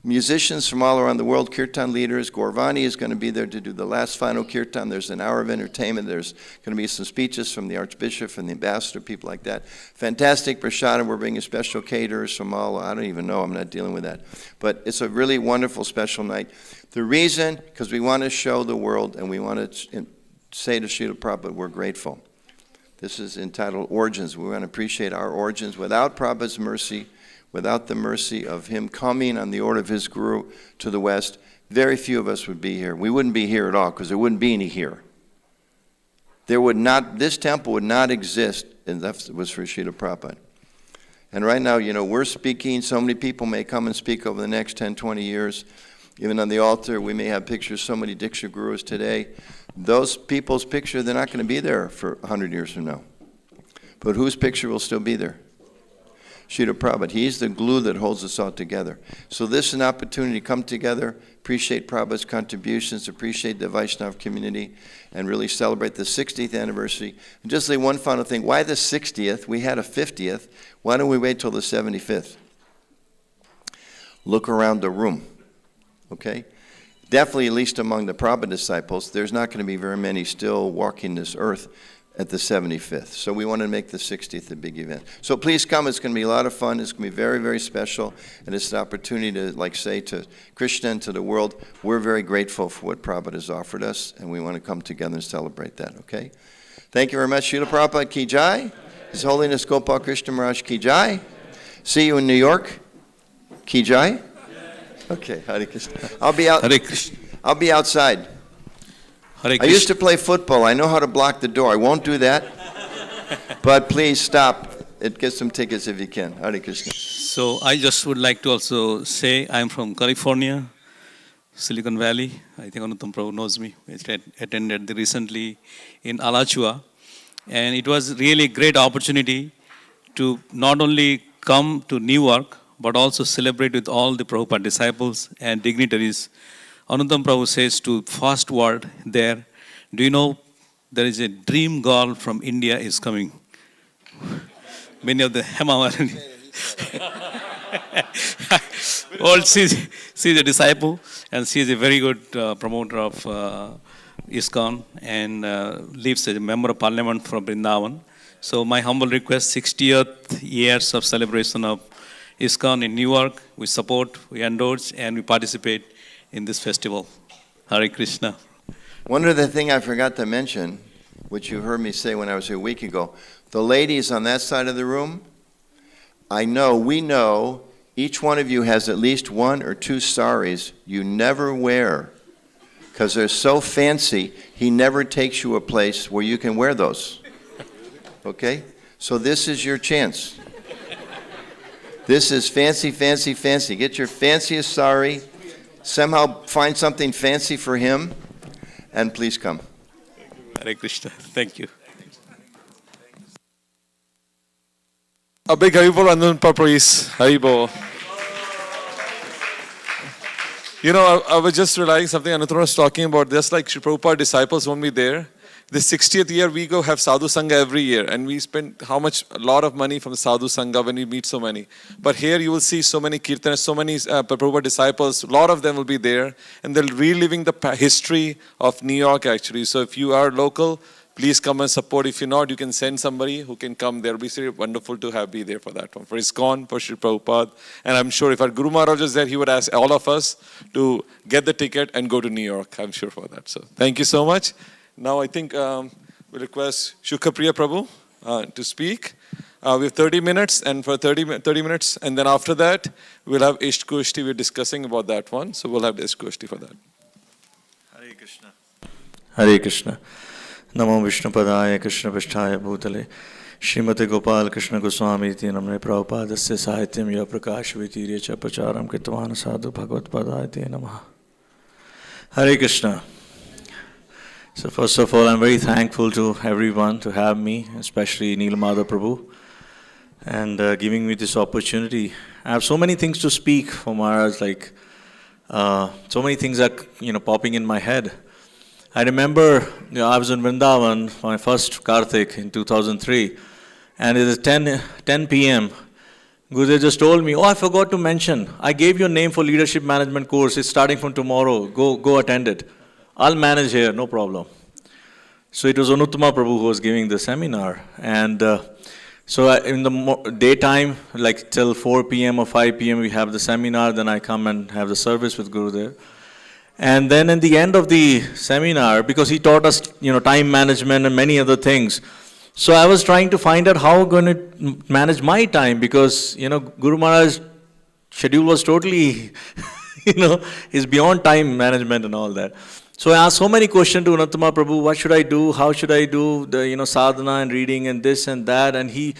musicians from all around the world, kirtan leaders. Gaurvani is going to be there to do the last final kirtan. There's an hour of entertainment. There's going to be some speeches from the Archbishop and the Ambassador, people like that. Fantastic prasadam. We're bringing special caterers from I don't even know. I'm not dealing with that. But it's a really wonderful, special night. The reason, because we want to show the world and we want to say to Srila Prabhupada, we're grateful. This is entitled Origins. We want to appreciate our origins. Without Prabhupada's mercy, without the mercy of him coming on the order of his guru to the West, very few of us would be here. We wouldn't be here at all because there wouldn't be any here. This temple would not exist unless it was for Srila Prabhupada. And right now, we're speaking. So many people may come and speak over the next 10, 20 years. Even on the altar, we may have pictures, so many Diksha Gurus today. Those people's picture, they're not going to be there for 100 years from now. But whose picture will still be there? Srila Prabhupada. He's the glue that holds us all together. So this is an opportunity to come together, appreciate Prabhupada's contributions, appreciate the Vaishnava community, and really celebrate the 60th anniversary. And just say one final thing. Why the 60th? We had a 50th. Why don't we wait till the 75th? Look around the room. Okay? Definitely, at least among the Prabhupada disciples, there's not going to be very many still walking this earth at the 75th. So we want to make the 60th a big event. So please come. It's going to be a lot of fun. It's going to be very, very special. And it's an opportunity to, say to Krishna and to the world, we're very grateful for what Prabhupada has offered us, and we want to come together and celebrate that, okay? Thank you very much. Srila Prabhupada Ki Jai. His Holiness Gopal Krishna Maharaj Ki Jai. See you in New York. Ki Jai. Okay, Hare Krishna. I'll be out. Hare Krishna. I'll be outside. Hare I Krishna. used to play football. I know how to block the door. I won't do that. But please stop. Get some tickets if you can. Hare Krishna. So I just would like to also say I'm from California, Silicon Valley. I think Anuttam Prabhu knows me. I attended recently in Alachua. And it was really a great opportunity to not only come to Newark, but also celebrate with all the Prabhupada disciples and dignitaries. Anuttam Prabhu says to first word there, do you know there is a dream girl from India is coming? Many of the Hemawari. Well, she's a disciple and she is a very good promoter of ISKCON and lives as a member of parliament from Vrindavan. So my humble request, 60th years of celebration of ISKCON in Newark, we support, we endorse, and we participate in this festival. Hare Krishna. One other thing I forgot to mention, which you heard me say when I was here a week ago, the ladies on that side of the room, we know, each one of you has at least one or two saris you never wear because they're so fancy, he never takes you a place where you can wear those. Okay? So this is your chance. This is fancy, fancy, fancy. Get your fanciest sari. Somehow find something fancy for him, and please come. Hare Krishna. Thank you. A big Haribol and then please. Haribol. I was just realizing something Anuttam was talking about. Just like Sri Prabhupada disciples won't be there. The 60th year we go have Sadhu Sanga every year, and we spend a lot of money from Sadhu Sanga when we meet so many. But here you will see so many kirtanas, so many Prabhupada disciples, a lot of them will be there, and they're reliving the history of New York actually. So if you are local, please come and support. If you're not, you can send somebody who can come there. It'll be really wonderful to be there for that one. For ISKCON, for Sri Prabhupada. And I'm sure if our Guru Maharaj is there, he would ask all of us to get the ticket and go to New York. I'm sure for that. So thank you so much. Now I think we request Shukhapriya Prabhu to speak. We have 30 minutes, and for 30 minutes, and then after that, we'll have Ishq Kushti. We're discussing about that one, so we'll have Ishq Kushti for that. Hare Krishna. Hare Krishna. Namo Vishnu Padaya Krishna Pisthaya Bhutale Srimate Gopal Krishna Goswami Iti Namne Prabhupadasya Sahityam Ya Prakash Vitirya Cha Pracharam Kitvan Sadhu Bhagavad Padaya Te Namaha. Hare Krishna. So first of all, I'm very thankful to everyone to have me, especially Neelamada Prabhu, and giving me this opportunity. I have so many things to speak for Maharaj, so many things are popping in my head. I remember I was in Vrindavan for my first Karthik in 2003, and it is 10 p.m. Gurudev just told me, I forgot to mention, I gave your name for leadership management course. It's starting from tomorrow. Go attend it. I'll manage here, no problem. So it was Anuttama Prabhu who was giving the seminar. And so in the daytime, till 4 p.m. or 5 p.m., we have the seminar. Then I come and have the service with Gurudev. And then at the end of the seminar, because he taught us, time management and many other things. So I was trying to find out how I'm going to manage my time because, Guru Maharaj's schedule was totally, is beyond time management and all that. So I asked so many questions to Uttama Prabhu, what should I do, how should I do the sadhana and reading and this and that, and he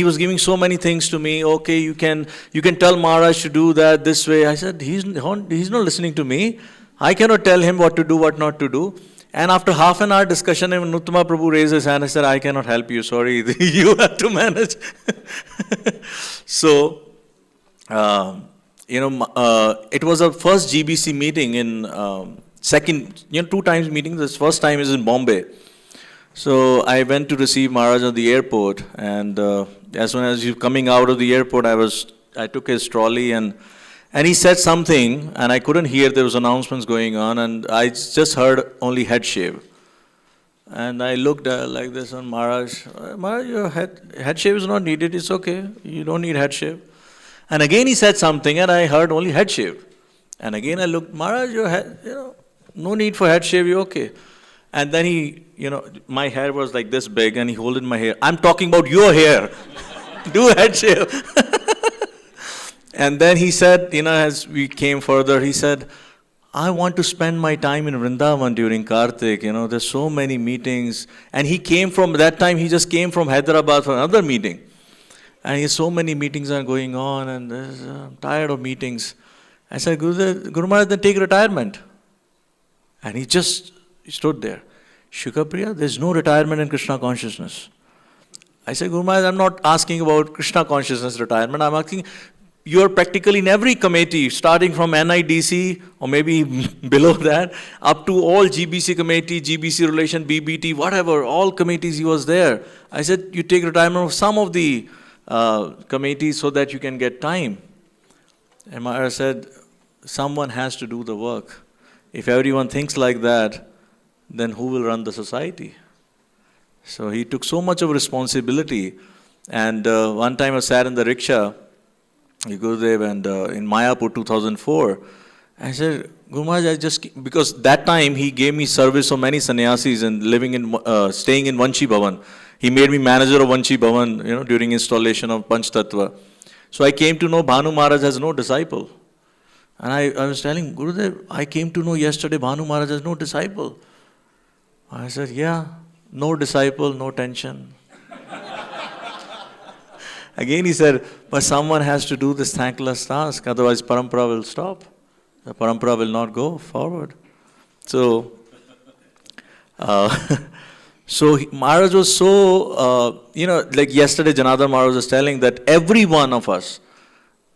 was giving so many things to me. Okay, you can tell Maharaj to do that this way. I said, he's not listening to me. I cannot tell him what to do, what not to do. And after half an hour discussion, when Uttama Prabhu raised his hand, I said, I cannot help you, sorry, you have to manage. So, it was our first GBC meeting in second, 2 times meeting. This first time is in Bombay. So I went to receive Maharaj at the airport, and as soon as he was coming out of the airport, I took his trolley, and he said something, and I couldn't hear. There was announcements going on, and I just heard only head shave. And I looked like this on Maharaj. Maharaj, your head shave is not needed. It's okay. You don't need head shave. And again he said something, and I heard only head shave. And again I looked, Maharaj, your head, no need for head shave, you're okay. And then he, my hair was like this big, and he holded my hair. I'm talking about your hair. Do head shave. And then he said, as we came further, he said, I want to spend my time in Vrindavan during Kartik. There's so many meetings. And he came from, that time he just came from Hyderabad for another meeting. And he has so many meetings are going on, and I'm tired of meetings. I said, Guru Maharaj, then take retirement. And he just stood there. Shukapriya, there's no retirement in Krishna consciousness. I said, Guru Maharaj, I'm not asking about Krishna consciousness retirement. I'm asking, you're practically in every committee, starting from NIDC, or maybe below that, up to all GBC committee, GBC relation, BBT, whatever, all committees he was there. I said, you take retirement of some of the committees so that you can get time. And Maharaj said, someone has to do the work. If everyone thinks like that, then who will run the society? So he took so much of responsibility. And one time I sat in the rickshaw, Gurudev, and in Mayapur 2004, I said, Guru Maharaj, because that time he gave me service of many sannyasis and staying in Vanchi Bhavan. He made me manager of Vanchi Bhavan, during installation of Panch Tattva. So I came to know Bhanu Maharaj has no disciple. And I was telling Gurudev, I came to know yesterday Bhanu Maharaj has no disciple. I said, yeah, no disciple, no tension. Again he said, but someone has to do this thankless task, otherwise parampara will stop. The parampara will not go forward. So, Maharaj was so, like yesterday Janardhan Maharaj was telling that every one of us,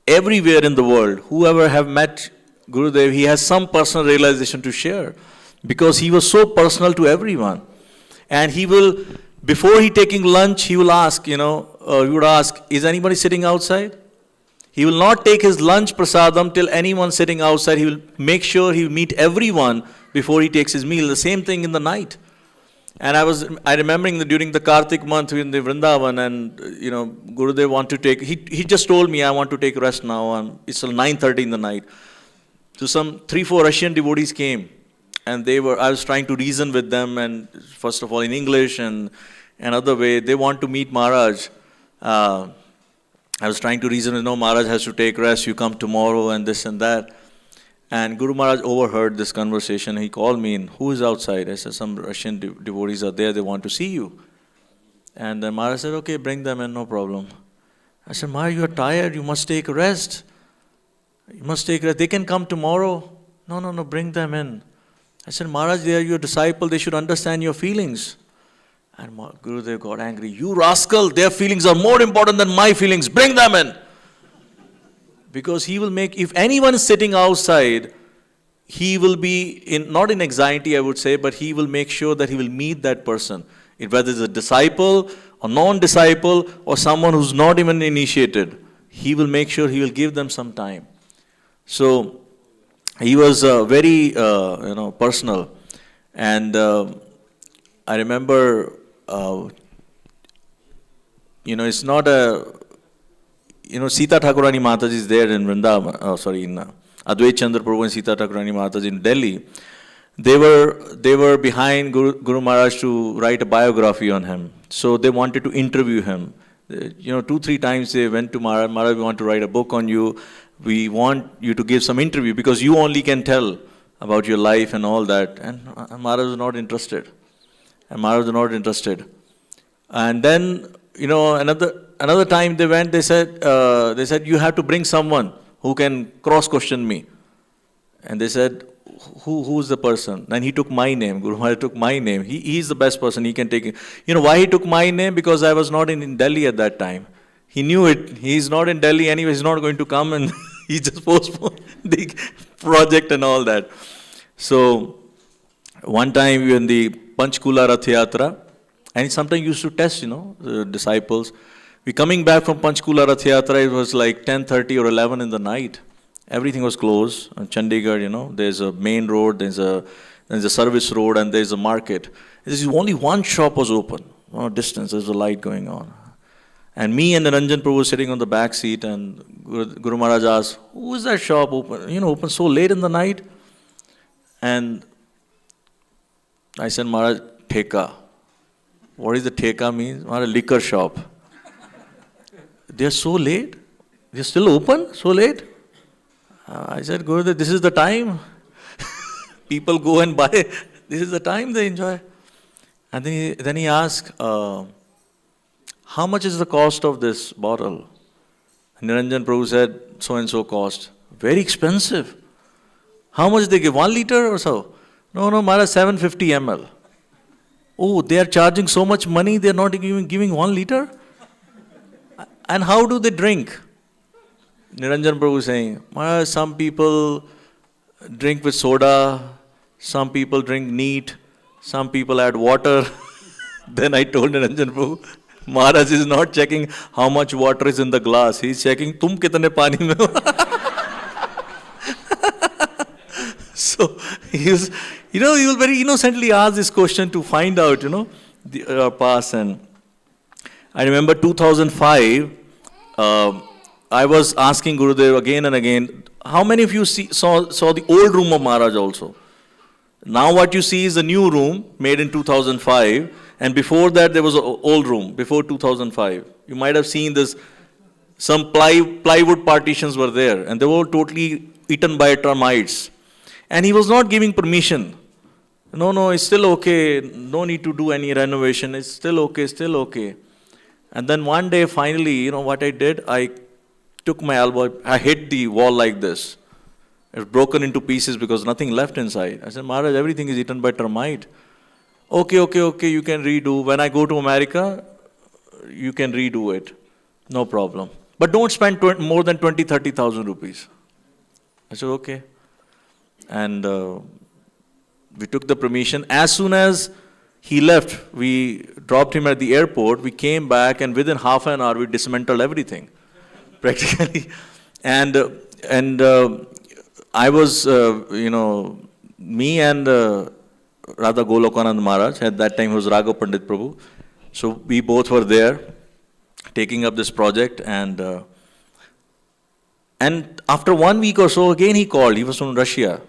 everywhere in the world, whoever have met Gurudev, he has some personal realization to share, because he was so personal to everyone. And he will, before he taking lunch, he will ask, he would ask, is anybody sitting outside? He will not take his lunch prasadam till anyone sitting outside. He will make sure he will meet everyone before he takes his meal. The same thing in the night. And I remembering during the Kartik month in the Vrindavan, and Gurudev want to take, he just told me, I want to take rest now. It's 9:30 in the night. So some 3-4 Russian devotees came, and I was trying to reason with them, and first of all in English and another way, they want to meet Maharaj. I was trying to reason, Maharaj has to take rest, you come tomorrow and this and that. And Guru Maharaj overheard this conversation. He called me in. Who is outside? I said, some Russian devotees are there. They want to see you. And then Maharaj said, okay, bring them in, no problem. I said, Maharaj, you are tired. You must take rest. You must take rest. They can come tomorrow. No, bring them in. I said, Maharaj, they are your disciple. They should understand your feelings. And Gurudev got angry. You rascal, their feelings are more important than my feelings. Bring them in. Because he will make, if anyone is sitting outside, he will be not in anxiety, I would say, but he will make sure that he will meet that person. Whether it's a disciple or non-disciple or someone who's not even initiated, he will make sure he will give them some time. So he was very, personal. And I remember, it's not a, Sita Thakurani Mataji is there in Vrindavan, in Advait Chandra Prabhu and Sita Thakurani Mataji in Delhi. They were behind Guru Maharaj to write a biography on him. So they wanted to interview him. 2-3 times they went to Maharaj, Maharaj, we want to write a book on you. We want you to give some interview because you only can tell about your life and all that. And Maharaj was not interested. And Maharaj was not interested. And then, another time they went, they said, you have to bring someone who can cross-question me. And they said, who's the person? And he took my name. Guru Maharaj took my name. He's the best person. He can take it. You know why he took my name? Because I was not in Delhi at that time. He knew it. He's not in Delhi anyway. He's not going to come, and he just postponed the project and all that. So one time we were in the Panchkula Rath Yatra, and sometimes used to test, the disciples. We coming back from Panchkula Rath Yatra, it was like 10:30 or 11 in the night. Everything was closed. In Chandigarh, there's a main road, there's a service road, and there's a market. There's only one shop was open. Distance, there's a light going on. And me and Ranjan Prabhu were sitting on the back seat, and Guru Maharaj asked, who is that shop open? Open so late in the night? And I said, Maharaj, Theka. What is the Theka means? Maharaj, liquor shop. They're so late? They're still open? So late? I said, Gurudev, this is the time. People go and buy. This is the time they enjoy. And then he asked, how much is the cost of this bottle? And Niranjan Prabhu said, so and so cost. Very expensive. How much they give? 1 liter or so? No, Maharaj, 750 ml. Oh, they are charging so much money, they are not even giving 1 liter? And how do they drink? Niranjan Prabhu is saying, Maharaj, some people drink with soda, some people drink neat, some people add water. Then I told Niranjan Prabhu, Maharaj is not checking how much water is in the glass. He is checking, tum kitne pani mein ho? So he will very innocently ask this question to find out, our past. And I remember 2005, I was asking Gurudev again and again, how many of you saw the old room of Maharaj also? Now what you see is the new room made in 2005, and before that there was an old room, before 2005. You might have seen this, some plywood partitions were there, and they were totally eaten by termites. And he was not giving permission. No, it's still okay, no need to do any renovation, it's still okay. And then one day, finally, what I did? I took my elbow, I hit the wall like this. It was broken into pieces because nothing left inside. I said, Maharaj, everything is eaten by termite. Okay, you can redo. When I go to America, you can redo it. No problem. But don't spend more than 20,000-30,000 rupees. I said, okay. And we took the permission. As soon as he left, we dropped him at the airport, we came back, and within half an hour, we dismantled everything, practically. And I was, me and Radha Golokanand Maharaj, at that time he was Raghav Pandit Prabhu. So we both were there, taking up this project, and after 1 week or so, again he called. He was from Russia.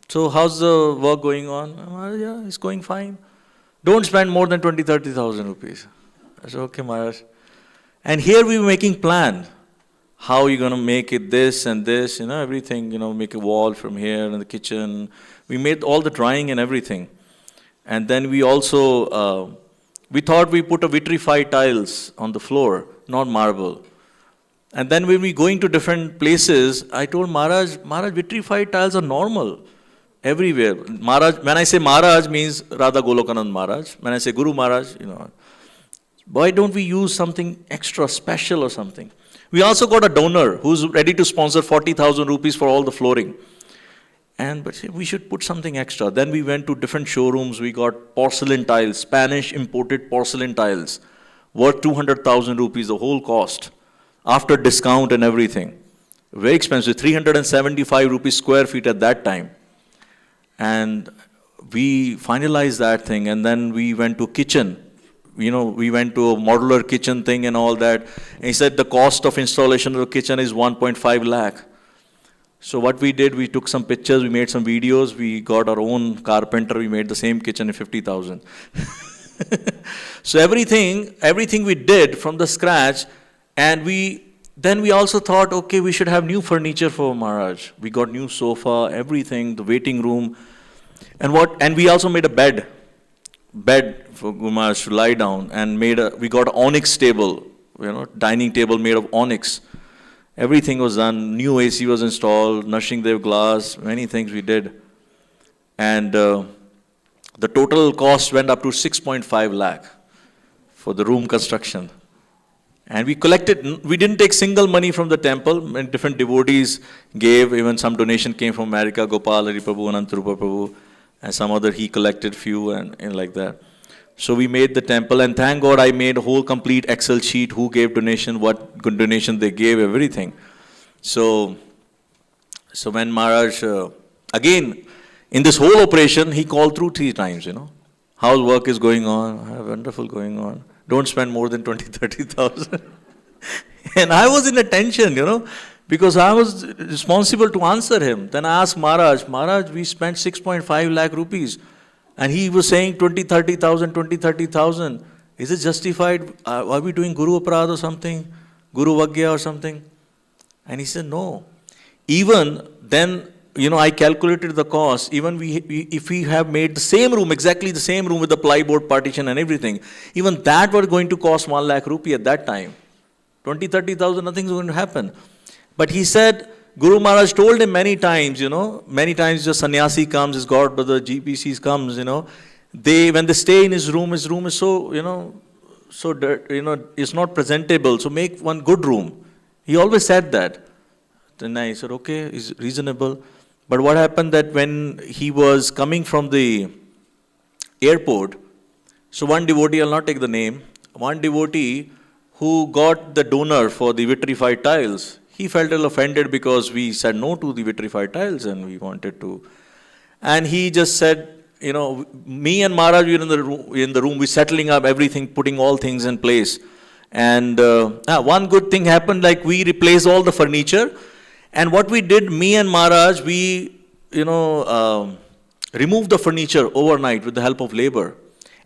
So how's the work going on? Yeah, it's going fine. Don't spend more than 20,000-30,000 rupees. I said, okay, Maharaj. And here we were making plan. How you're going to make it this and this, everything, make a wall from here in the kitchen. We made all the drawing and everything. And then we also, we thought we put a vitrified tiles on the floor, not marble. And then when we going to different places, I told Maharaj, vitrified tiles are normal. Everywhere. Maharaj, when I say Maharaj means Radha Golokanand Maharaj. When I say Guru Maharaj, why don't we use something extra special or something? We also got a donor who's ready to sponsor 40,000 rupees for all the flooring. But we should put something extra. Then we went to different showrooms. We got porcelain tiles, Spanish imported porcelain tiles, worth 200,000 rupees, the whole cost, after discount and everything. Very expensive, 375 rupees square feet at that time. And we finalized that thing, and then we went to kitchen. We went to a modular kitchen thing and all that. And he said the cost of installation of the kitchen is 1.5 lakh. So what we did, we took some pictures, we made some videos, we got our own carpenter, we made the same kitchen in 50,000. So everything we did from the scratch, and then we also thought, okay, we should have new furniture for Maharaj. We got new sofa, everything, the waiting room. And we also made a bed for Guru Maharaj to lie down, and we got an onyx table, dining table made of onyx. Everything was done, new AC was installed, Nursing Dev glass, many things we did. And the total cost went up to 6.5 lakh for the room construction. And we didn't take single money from the temple, and different devotees gave, even some donation came from America, Gopal, Hari Prabhu, Anantarupa Prabhu, and some other he collected few and like that. So we made the temple, and thank God I made a whole complete Excel sheet, who gave donation, what good donation they gave, everything. So when Maharaj, again, in this whole operation, he called through 3 times, How's work is going on? Wonderful going on. Don't spend more than 20,000-30,000. And I was in a tension, because I was responsible to answer him. Then I asked Maharaj, we spent 6.5 lakh rupees. And he was saying 20,000-30,000. Is it justified? Are we doing Guru Aparad or something? Guru Vagya or something? And he said, no. Even then, I calculated the cost. Even if we have made the same room, exactly the same room with the plyboard partition and everything, even that was going to cost 1 lakh rupee at that time. 20,000-30,000, nothing's going to happen. But he said, Guru Maharaj told him many times, many times the sannyasi comes, his godbrother, GPCs comes, when they stay in his room is so, so dirt, it's not presentable, so make one good room. He always said that. Then I said, okay, it's reasonable. But what happened that when he was coming from the airport, so one devotee, I'll not take the name, one devotee who got the donor for the vitrified tiles, he felt a little offended because we said no to the vitrified tiles and we wanted to. And he just said, me and Maharaj were in the room, we're settling up everything, putting all things in place. And one good thing happened, like we replaced all the furniture. And what we did, me and Maharaj, we, removed the furniture overnight with the help of labor.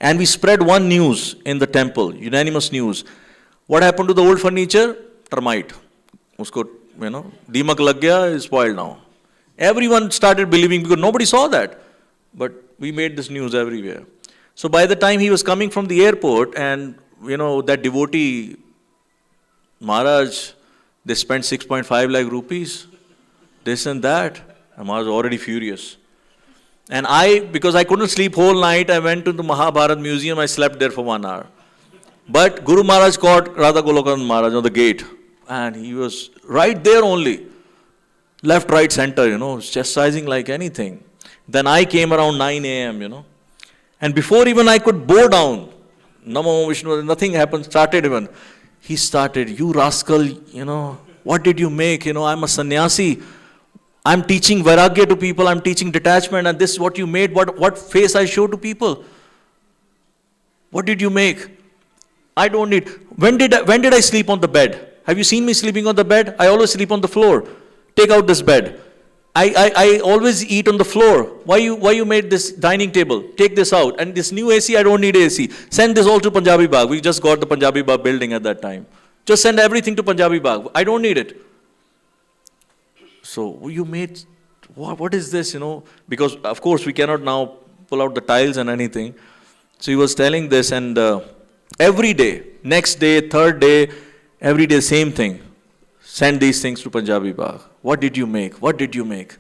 And we spread one news in the temple, unanimous news. What happened to the old furniture? Termite. Usko, Deemak lag gaya, is spoiled now. Everyone started believing because nobody saw that. But we made this news everywhere. So by the time he was coming from the airport and, that devotee, Maharaj, they spent 6.5 lakh rupees, this and that. And I was already furious. And because I couldn't sleep whole night, I went to the Mahabharat Museum, I slept there for 1 hour. But Guru Maharaj caught Radha Golokan Maharaj on the gate. And he was right there only. Left, right, center, chastising like anything. Then I came around 9 a.m., And before even I could bow down, Namo Vishnu, nothing happened, started even. He started, you rascal, what did you make? I'm a sannyasi. I'm teaching vairagya to people. I'm teaching detachment. And this is what you made. What face I show to people? What did you make? I don't need. When did I sleep on the bed? Have you seen me sleeping on the bed? I always sleep on the floor. Take out this bed. I always eat on the floor. Why you made this dining table? Take this out. And this new AC, I don't need AC. Send this all to Punjabi Bagh. We just got the Punjabi Bagh building at that time. Just send everything to Punjabi Bagh. I don't need it. So you made, what is this, Because of course we cannot now pull out the tiles and anything. So he was telling this, and every day, next day, third day, every day same thing. Send these things to Punjabi Bagh. What did you make? What did you make?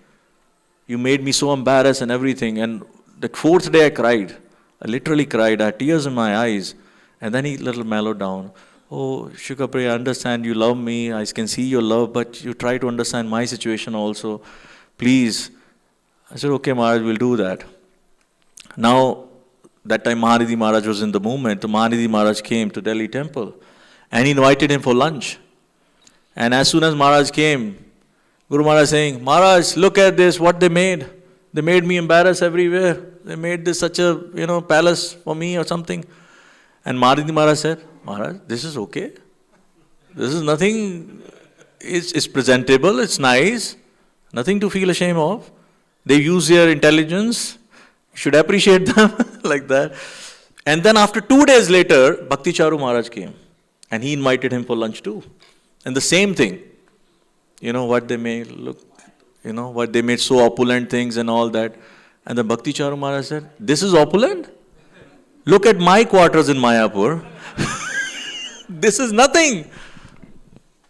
You made me so embarrassed and everything. And the 4th day I cried. I literally cried. I had tears in my eyes. And then he little mellowed down. Oh, Shukapri, I understand you love me. I can see your love, but you try to understand my situation also. Please. I said, okay, Maharaj, we'll do that. Now, that time Mahanidhi Maharaj was in the movement. The Mahanidhi Maharaj came to Delhi temple. And he invited him for lunch. And as soon as Maharaj came, Guru Maharaj saying, Maharaj, look at this, what they made. They made me embarrassed everywhere. They made this such a, palace for me or something. And Mahanidhi Maharaj said, Maharaj, this is okay. This is nothing, it's presentable, it's nice. Nothing to feel ashamed of. They use their intelligence. You should appreciate them like that. And then after 2 days later, Bhakti Charu Maharaj came. And he invited him for lunch too. And the same thing, what they made look, what they made so opulent things and all that. And the Bhakti Charu Maharaj said, this is opulent? Look at my quarters in Mayapur. This is nothing.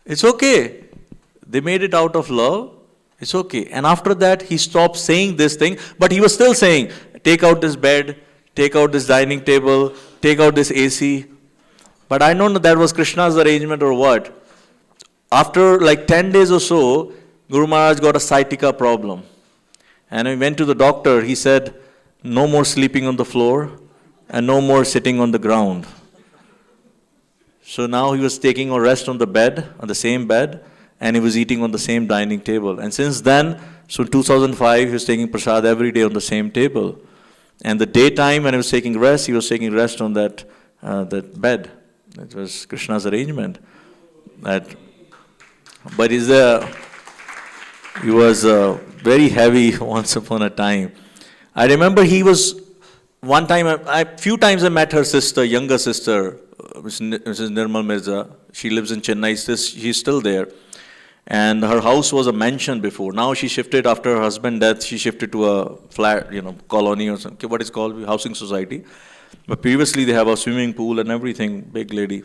It's okay. They made it out of love. It's okay. And after that, he stopped saying this thing, but he was still saying, take out this bed, take out this dining table, take out this AC. But I don't know that was Krishna's arrangement or what. After like 10 days or so, Guru Maharaj got a sciatica problem. And when he went to the doctor, he said, no more sleeping on the floor and no more sitting on the ground. So now he was taking a rest on the bed, on the same bed, and he was eating on the same dining table. And since then, so in 2005, he was taking prasad every day on the same table. And the daytime when he was taking rest, he was taking rest on that bed. It was Krishna's arrangement. But he was very heavy once upon a time. I remember he was, one time, few times I met her sister, younger sister, Mrs. Nirmal Mirza. She lives in Chennai, she's still there. And her house was a mansion before. Now she shifted, after her husband's death, she shifted to a flat, colony or something, what is called housing society. But previously they have a swimming pool and everything, big lady.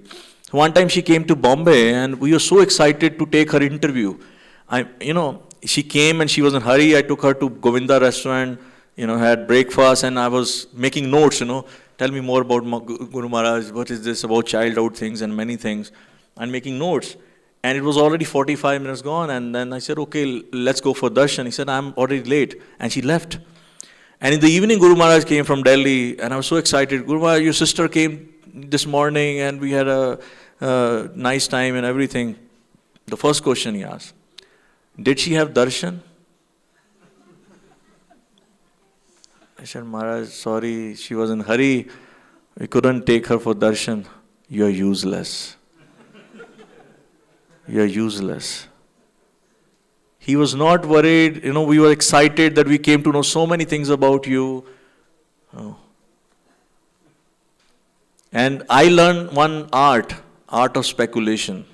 One time she came to Bombay and we were so excited to take her interview. She came and she was in a hurry. I took her to Govinda restaurant, had breakfast, and I was making notes, tell me more about Guru Maharaj, what is this about childhood things and many things, and making notes. And it was already 45 minutes gone, and then I said, okay, let's go for darshan. He said, I'm already late, and she left. And in the evening, Guru Maharaj came from Delhi, and I was so excited. Guru Maharaj, your sister came this morning, and we had a nice time and everything. The first question he asked, did she have darshan? I said, Maharaj, sorry, she was in a hurry. We couldn't take her for darshan. You're useless. You're useless. He was not worried. We were excited that we came to know so many things about you. Oh. And I learned one art of speculation.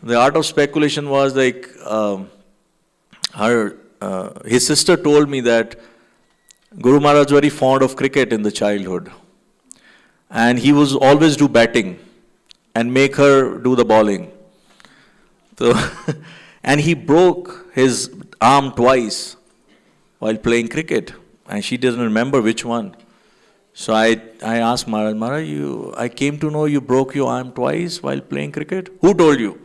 The art of speculation was like, his sister told me that Guru Maharaj was very fond of cricket in the childhood. And he was always do batting and make her do the bowling. So, and he broke his arm twice while playing cricket. And she doesn't remember which one. So I asked Maharaj, I came to know you broke your arm twice while playing cricket? Who told you?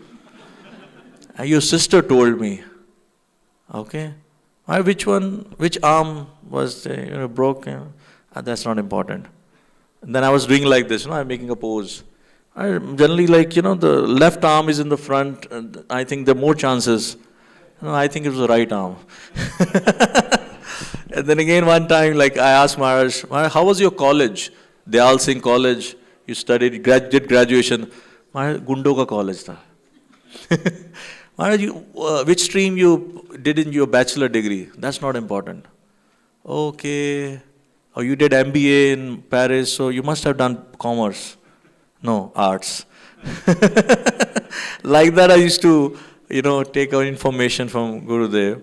Your sister told me. Okay. Which arm was broken? That's not important. And then I was doing like this, I'm making a pose. I generally the left arm is in the front. I think there are more chances. I think it was the right arm. And then again one time, I asked Maharaj, how was your college? Dayal Singh College. You studied, did graduation. Maharaj, Gundo ka college tha. Maharaj, which stream you did in your bachelor degree? That's not important. Okay. Oh, you did MBA in Paris, so you must have done commerce. No, arts. Like that I used to, take our information from Gurudev.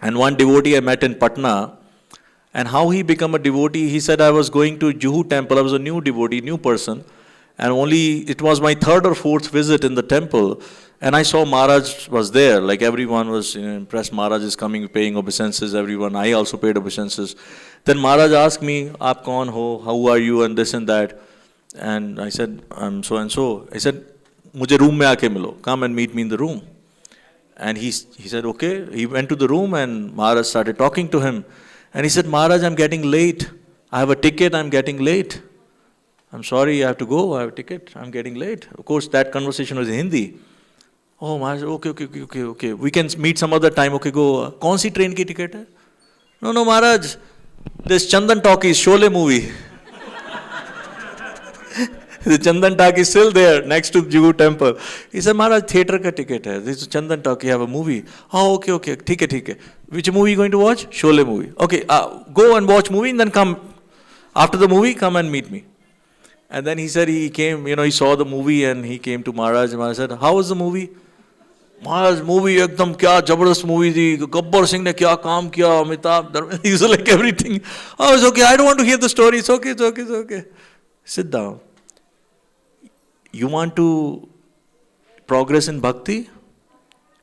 And one devotee I met in Patna, and how he became a devotee, he said I was going to Juhu temple, I was a new devotee, new person, and it was my third or fourth visit in the temple, and I saw Maharaj was there, everyone was impressed, Maharaj is coming, paying obeisances, everyone, I also paid obeisances. Then Maharaj asked me, Aap kaun ho, how are you, and this and that. And I said, I'm so and so. I said, mujhe room mein aake milo, come and meet me in the room. And he said, okay. He went to the room and Maharaj started talking to him. And he said, Maharaj, I'm getting late. I have a ticket, I'm getting late. I'm sorry, I have to go, I have a ticket, I'm getting late. Of course, that conversation was in Hindi. Oh, Maharaj, okay. We can meet some other time, okay, go. Kaun si train ki ticket hai? No, Maharaj, this Chandan Talkies, Sholay movie. The Chandan Talk is still there next to Juhu temple. He said, Maharaj, theatre ka ticket hai. This is Chandan Talk, you have a movie. Oh, okay. Theek hai. Which movie are you going to watch? Sholay movie. Okay, go and watch movie and then come. After the movie, come and meet me. And then he said he came, he saw the movie and he came to Maharaj. And Maharaj said, how was the movie? Maharaj, movie ekdam kya jabardast movie thi. Gopal Singh ne kya kaam kiya, Amitabh, Dharmendra, he was like everything. Oh, it's okay, I don't want to hear the story. It's okay, it's okay, it's okay. Sit down. You want to progress in bhakti?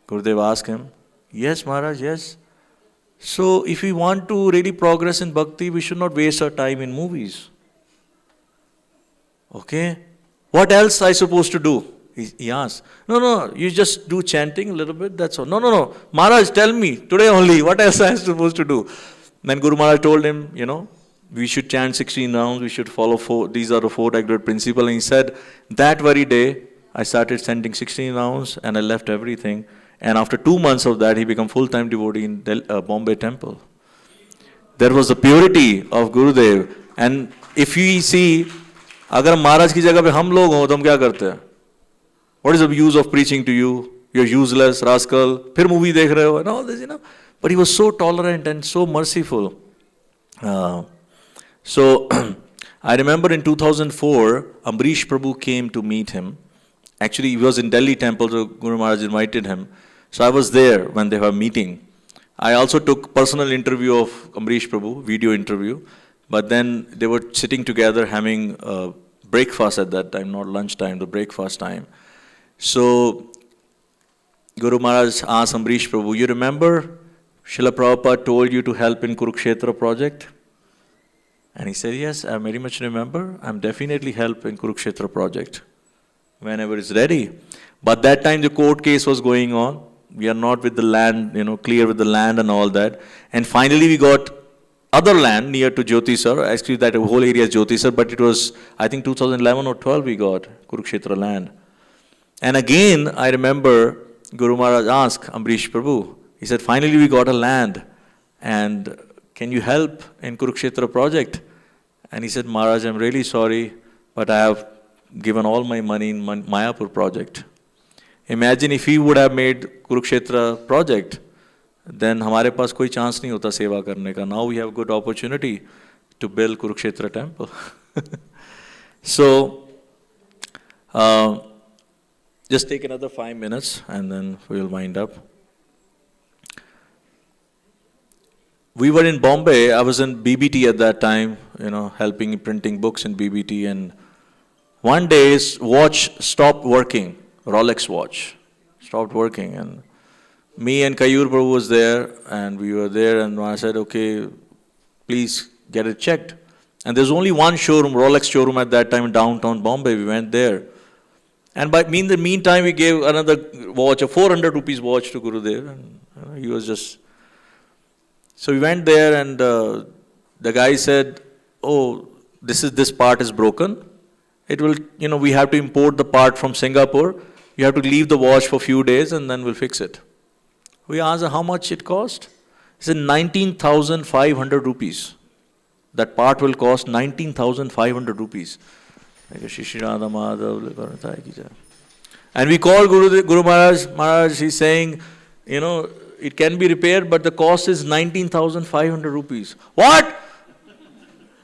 Gurudev asked him. Yes, Maharaj, yes. So if we want to really progress in bhakti, we should not waste our time in movies. Okay? What else I supposed to do? He asked. No, you just do chanting a little bit, that's all. No. Maharaj, tell me, today only, what else I am supposed to do? Then Guru Maharaj told him, we should chant 16 rounds, we should follow these are the 4 regular principles. And he said, that very day, I started chanting 16 rounds and I left everything. And after 2 months of that, he became full-time devotee in Bombay temple. There was the purity of Gurudev. And if you see, अगर महाराज की जगह पे हम लोग हों तो हम क्या करते हैं? What is the use of preaching to you? You're useless, rascal. फिर movie देख रहे हो and all this, But he was so tolerant and so merciful. So I remember in 2004, Amrish Prabhu came to meet him. Actually, he was in Delhi temple, so Guru Maharaj invited him. So I was there when they were meeting. I also took personal interview of Amrish Prabhu, video interview. But then they were sitting together having breakfast at that time, not lunchtime, the breakfast time. So Guru Maharaj asked Amrish Prabhu, you remember Srila Prabhupada told you to help in Kurukshetra project? And he said, yes, I very much remember. I'm definitely help in Kurukshetra project whenever it's ready. But that time the court case was going on. We are not with the land, clear with the land and all that. And finally we got other land near to Jyotisar. Actually that whole area is Jyotisar, but it was, I think 2011 or 12 we got Kurukshetra land. And again, I remember Guru Maharaj asked Amrish Prabhu, he said, finally we got a land and can you help in Kurukshetra project? And he said, Maharaj, I'm really sorry, but I have given all my money in Mayapur project. Imagine if he would have made Kurukshetra project, then हमारे पास कोई chance नहीं होता सेवा करने का. Now we have a good opportunity to build Kurukshetra temple. So, just take another 5 minutes and then we will wind up. We were in Bombay. I was in BBT at that time, helping printing books in BBT. And one day his watch stopped working, Rolex watch stopped working. And me and Kayur Prabhu was there, and we were there, and I said, okay, please get it checked. And there's only one showroom, Rolex showroom at that time in downtown Bombay. We went there. And in the meantime, we gave another watch, a 400 rupees watch to Gurudev. And he was just... So we went there, and the guy said, oh, this part is broken. It will, we have to import the part from Singapore. You have to leave the watch for a few days, and then we'll fix it. We asked how much it cost. He said 19,500 rupees. That part will cost 19,500 rupees. And we called Guru Maharaj. Maharaj, he's saying, it can be repaired, but the cost is 19,500 rupees. What?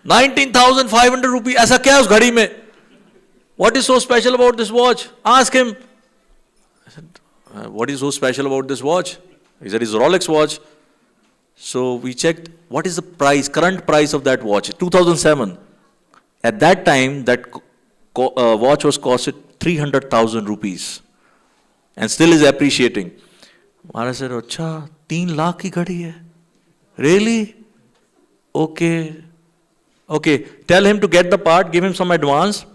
19,500 rupees? Aisa kya us ghadi mein? What is so special about this watch? Ask him. I said, what is so special about this watch? He said, it's a Rolex watch. So we checked, what is the price, current price of that watch? 2007. At that time, that watch was costed 300,000 rupees. And still is appreciating. Maharaj said, Acha, 3 lakh ki ghadi hai. Really? Okay. Okay, tell him to get the part, give him some advance.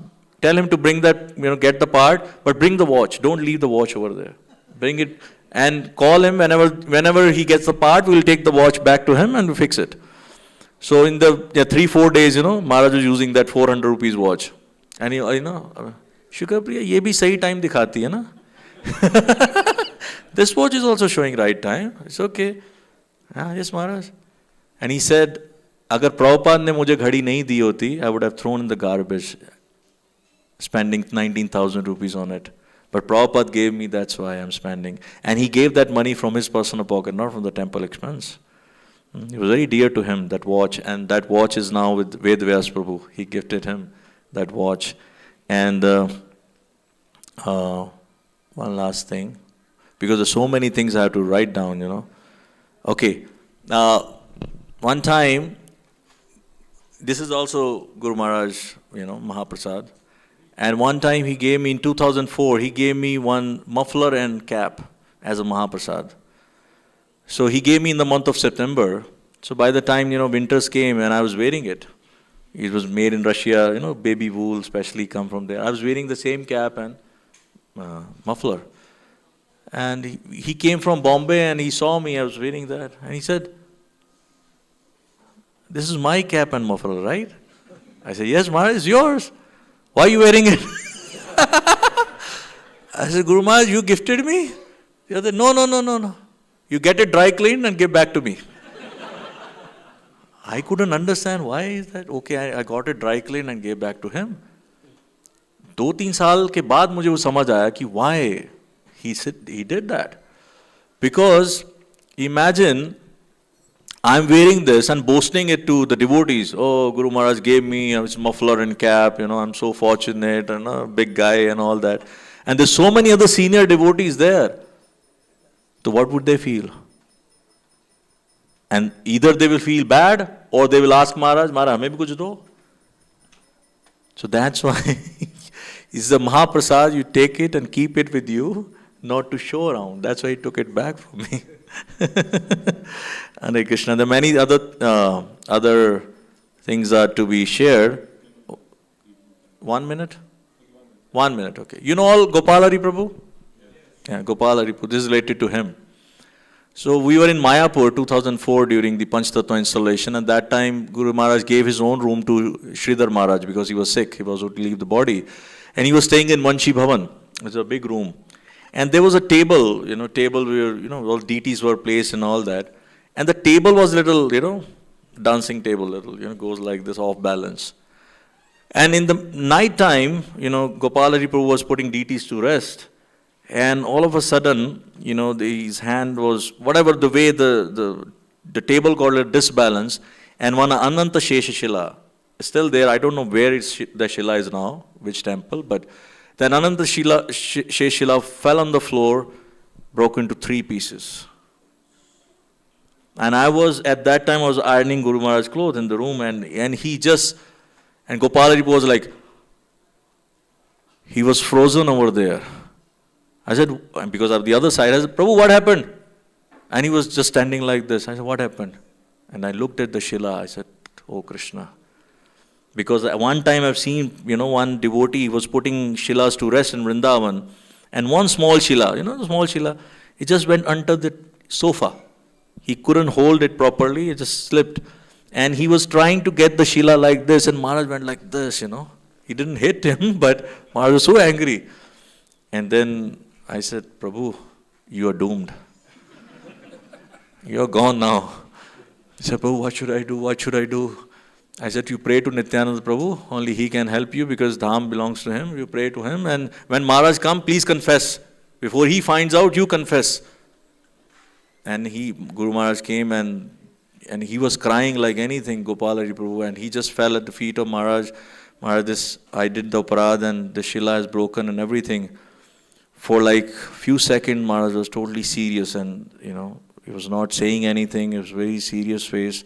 Tell him to bring that, get the part, but bring the watch. Don't leave the watch over there. Bring it and call him whenever he gets the part, we'll take the watch back to him and we'll fix it. So in the 3-4 days, Maharaj was using that 400 rupees watch. And Shukar Priya, ye bhi sahi time dikhati hai na? This watch is also showing right time. It's okay. Yes, Maharaj. And he said, agar Prabhupada ne mujhe ghadi nahi di hoti, I would have thrown in the garbage, spending 19,000 rupees on it. But Prabhupada gave me, that's why I'm spending. And he gave that money from his personal pocket, not from the temple expense. It was very dear to him, that watch. And that watch is now with Ved Vyas Prabhu. He gifted him. that watch. And one last thing, because there's so many things I have to write down, you know. Okay, one time, this is also Guru Maharaj, you know, Mahaprasad. And one time he gave me, in 2004, he gave me one muffler and cap as a Mahaprasad. So he gave me in the month of September. So by the time, you know, winters came and I was wearing it. It was made in Russia, you know, baby wool especially come from there. I was wearing the same cap and muffler. And he came from Bombay and he saw me, I was wearing that. And he said, "This is my cap and muffler, right?" I said, "Yes, Maharaj, it's yours. Why are you wearing it?" I said, "Guru Maharaj, you gifted me?" The other, no. You get it dry cleaned and give back to me. I couldn't understand why is that. Okay, I got it dry cleaned and gave back to him. 2-3 साल के बाद मुझे वो समझ आया कि why he did that. Because imagine I'm wearing this and boasting it to the devotees. Oh, Guru Maharaj gave me his muffler and cap, you know, I'm so fortunate, and a big guy and all that. And there's so many other senior devotees there. So what would they feel? And either they will feel bad or they will ask Maharaj, "Maharaj, hame bhi kuch do." So that's why it's the Mahaprasad, you take it and keep it with you, not to show around. That's why he took it back from me. Hare Krishna. There are many other things are to be shared. 1 minute? 1 minute, okay. You know all Gopal Hari Prabhu? Yeah, Gopal Hari Prabhu. This is related to him. So we were in Mayapur 2004 during the Panchtattva installation. At that time, Guru Maharaj gave his own room to Sridhar Maharaj because he was sick. He was to leave the body. And he was staying in Vanshi Bhavan. It's a big room. And there was a table, where, all deities were placed and all that. And the table was little, dancing table, little, goes like this, off balance. And in the night time, Gopal Hari Prabhu was putting deities to rest. And all of a sudden, his hand was, whatever the way the table got a disbalance, and one Ananta Shesha Shila is still there. I don't know where the Shila is now, which temple, but then Ananta Shesha Shila fell on the floor, broke into 3 pieces. And at that time I was ironing Guru Maharaj's clothes in the room, and Gopal Hari was like, he was frozen over there. I said, because of the other side, I said, "Prabhu, what happened?" And he was just standing like this. I said, "What happened?" And I looked at the Shila. I said, "Oh, Krishna." Because at one time I've seen, one devotee was putting Shilas to rest in Vrindavan. And one small Shila, the small Shila, it just went under the sofa. He couldn't hold it properly. It just slipped. And he was trying to get the Shila like this. And Maharaj went like this, He didn't hit him, but Maharaj was so angry. And then I said, "Prabhu, you are doomed. You are gone now." He said, "Prabhu, what should I do? What should I do?" I said, "You pray to Nityananda Prabhu. Only he can help you because Dham belongs to him. You pray to him. And when Maharaj comes, please confess. Before he finds out, you confess." And Guru Maharaj came and he was crying like anything, Gopal Hari Prabhu. And he just fell at the feet of Maharaj. "Maharaj, I did the aparad and the Shila is broken and everything." For like few seconds, Maharaj was totally serious and, he was not saying anything. It was very serious face.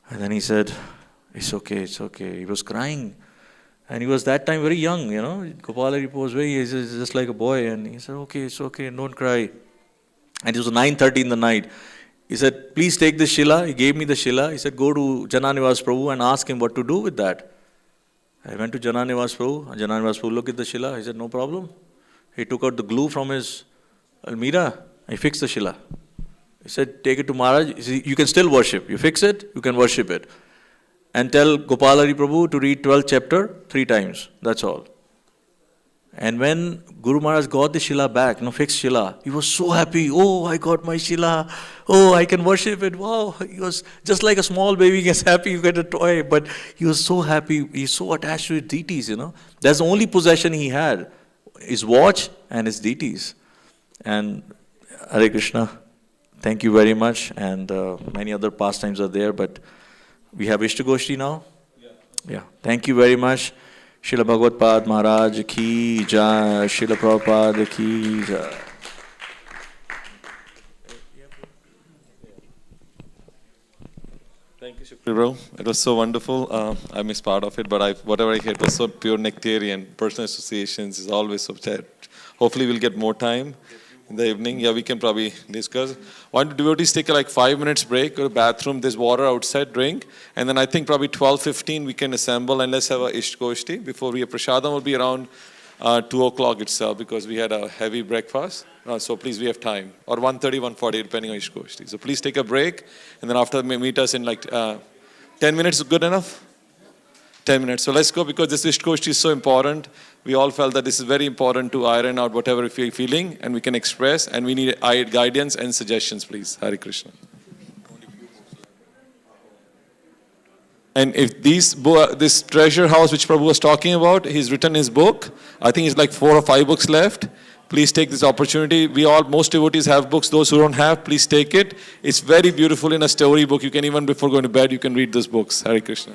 And then he said, "It's okay, it's okay." He was crying. And he was that time very young, Gopal Hari was he's just like a boy. And he said, "Okay, it's okay, don't cry." And it was 9:30 in the night. He said, "Please take this Shila." He gave me the Shila. He said, "Go to Jananivas Prabhu and ask him what to do with that." I went to Jananivas Prabhu. And Jananivas Prabhu looked at the Shila. He said, "No problem." He took out the glue from his almirah. He fixed the Shila. He said, "Take it to Maharaj. You can still worship. You fix it, you can worship it. And tell Gopal Hari Prabhu to read 12th chapter 3 times. That's all." And when Guru Maharaj got the Shila back, fixed Shila, he was so happy. "Oh, I got my Shila. Oh, I can worship it. Wow." He was just like a small baby gets happy you get a toy. But he was so happy. He's so attached to his deities, That's the only possession he had. His watch and his deities. And Hare Krishna, thank you very much. And many other pastimes are there, but we have Ishtagoshti now. Yeah. Thank you very much. Srila Bhagavad Maharaj ki jai. Srila Prabhupada ki jai. Thank you, Shukri bro. It was so wonderful. I missed part of it, but whatever I heard was so pure nectarian. Personal associations is always so chat. Hopefully we'll get more time in the evening. Yeah, we can probably discuss. Why don't devotees take a 5 minutes break, go to the bathroom, there's water outside, drink. And then I think probably 12:15 we can assemble and let's have a Ishkoshti before we have Prashadam will be around 2 o'clock itself because we had a heavy breakfast. So please, we have time. Or 1:30, 1:40, depending on Ishkoshti. So please take a break and then after meet us in 10 minutes is good enough? 10 minutes. So let's go because this Ishkoshti is so important. We all felt that this is very important to iron out whatever we're feeling and we can express and we need guidance and suggestions, please. Hare Krishna. And if this treasure house which Prabhu was talking about, he's written his book. I think it's 4 or 5 books left. Please take this opportunity. Most devotees have books. Those who don't have, please take it. It's very beautiful in a story book. You can even before going to bed, you can read those books. Hare Krishna.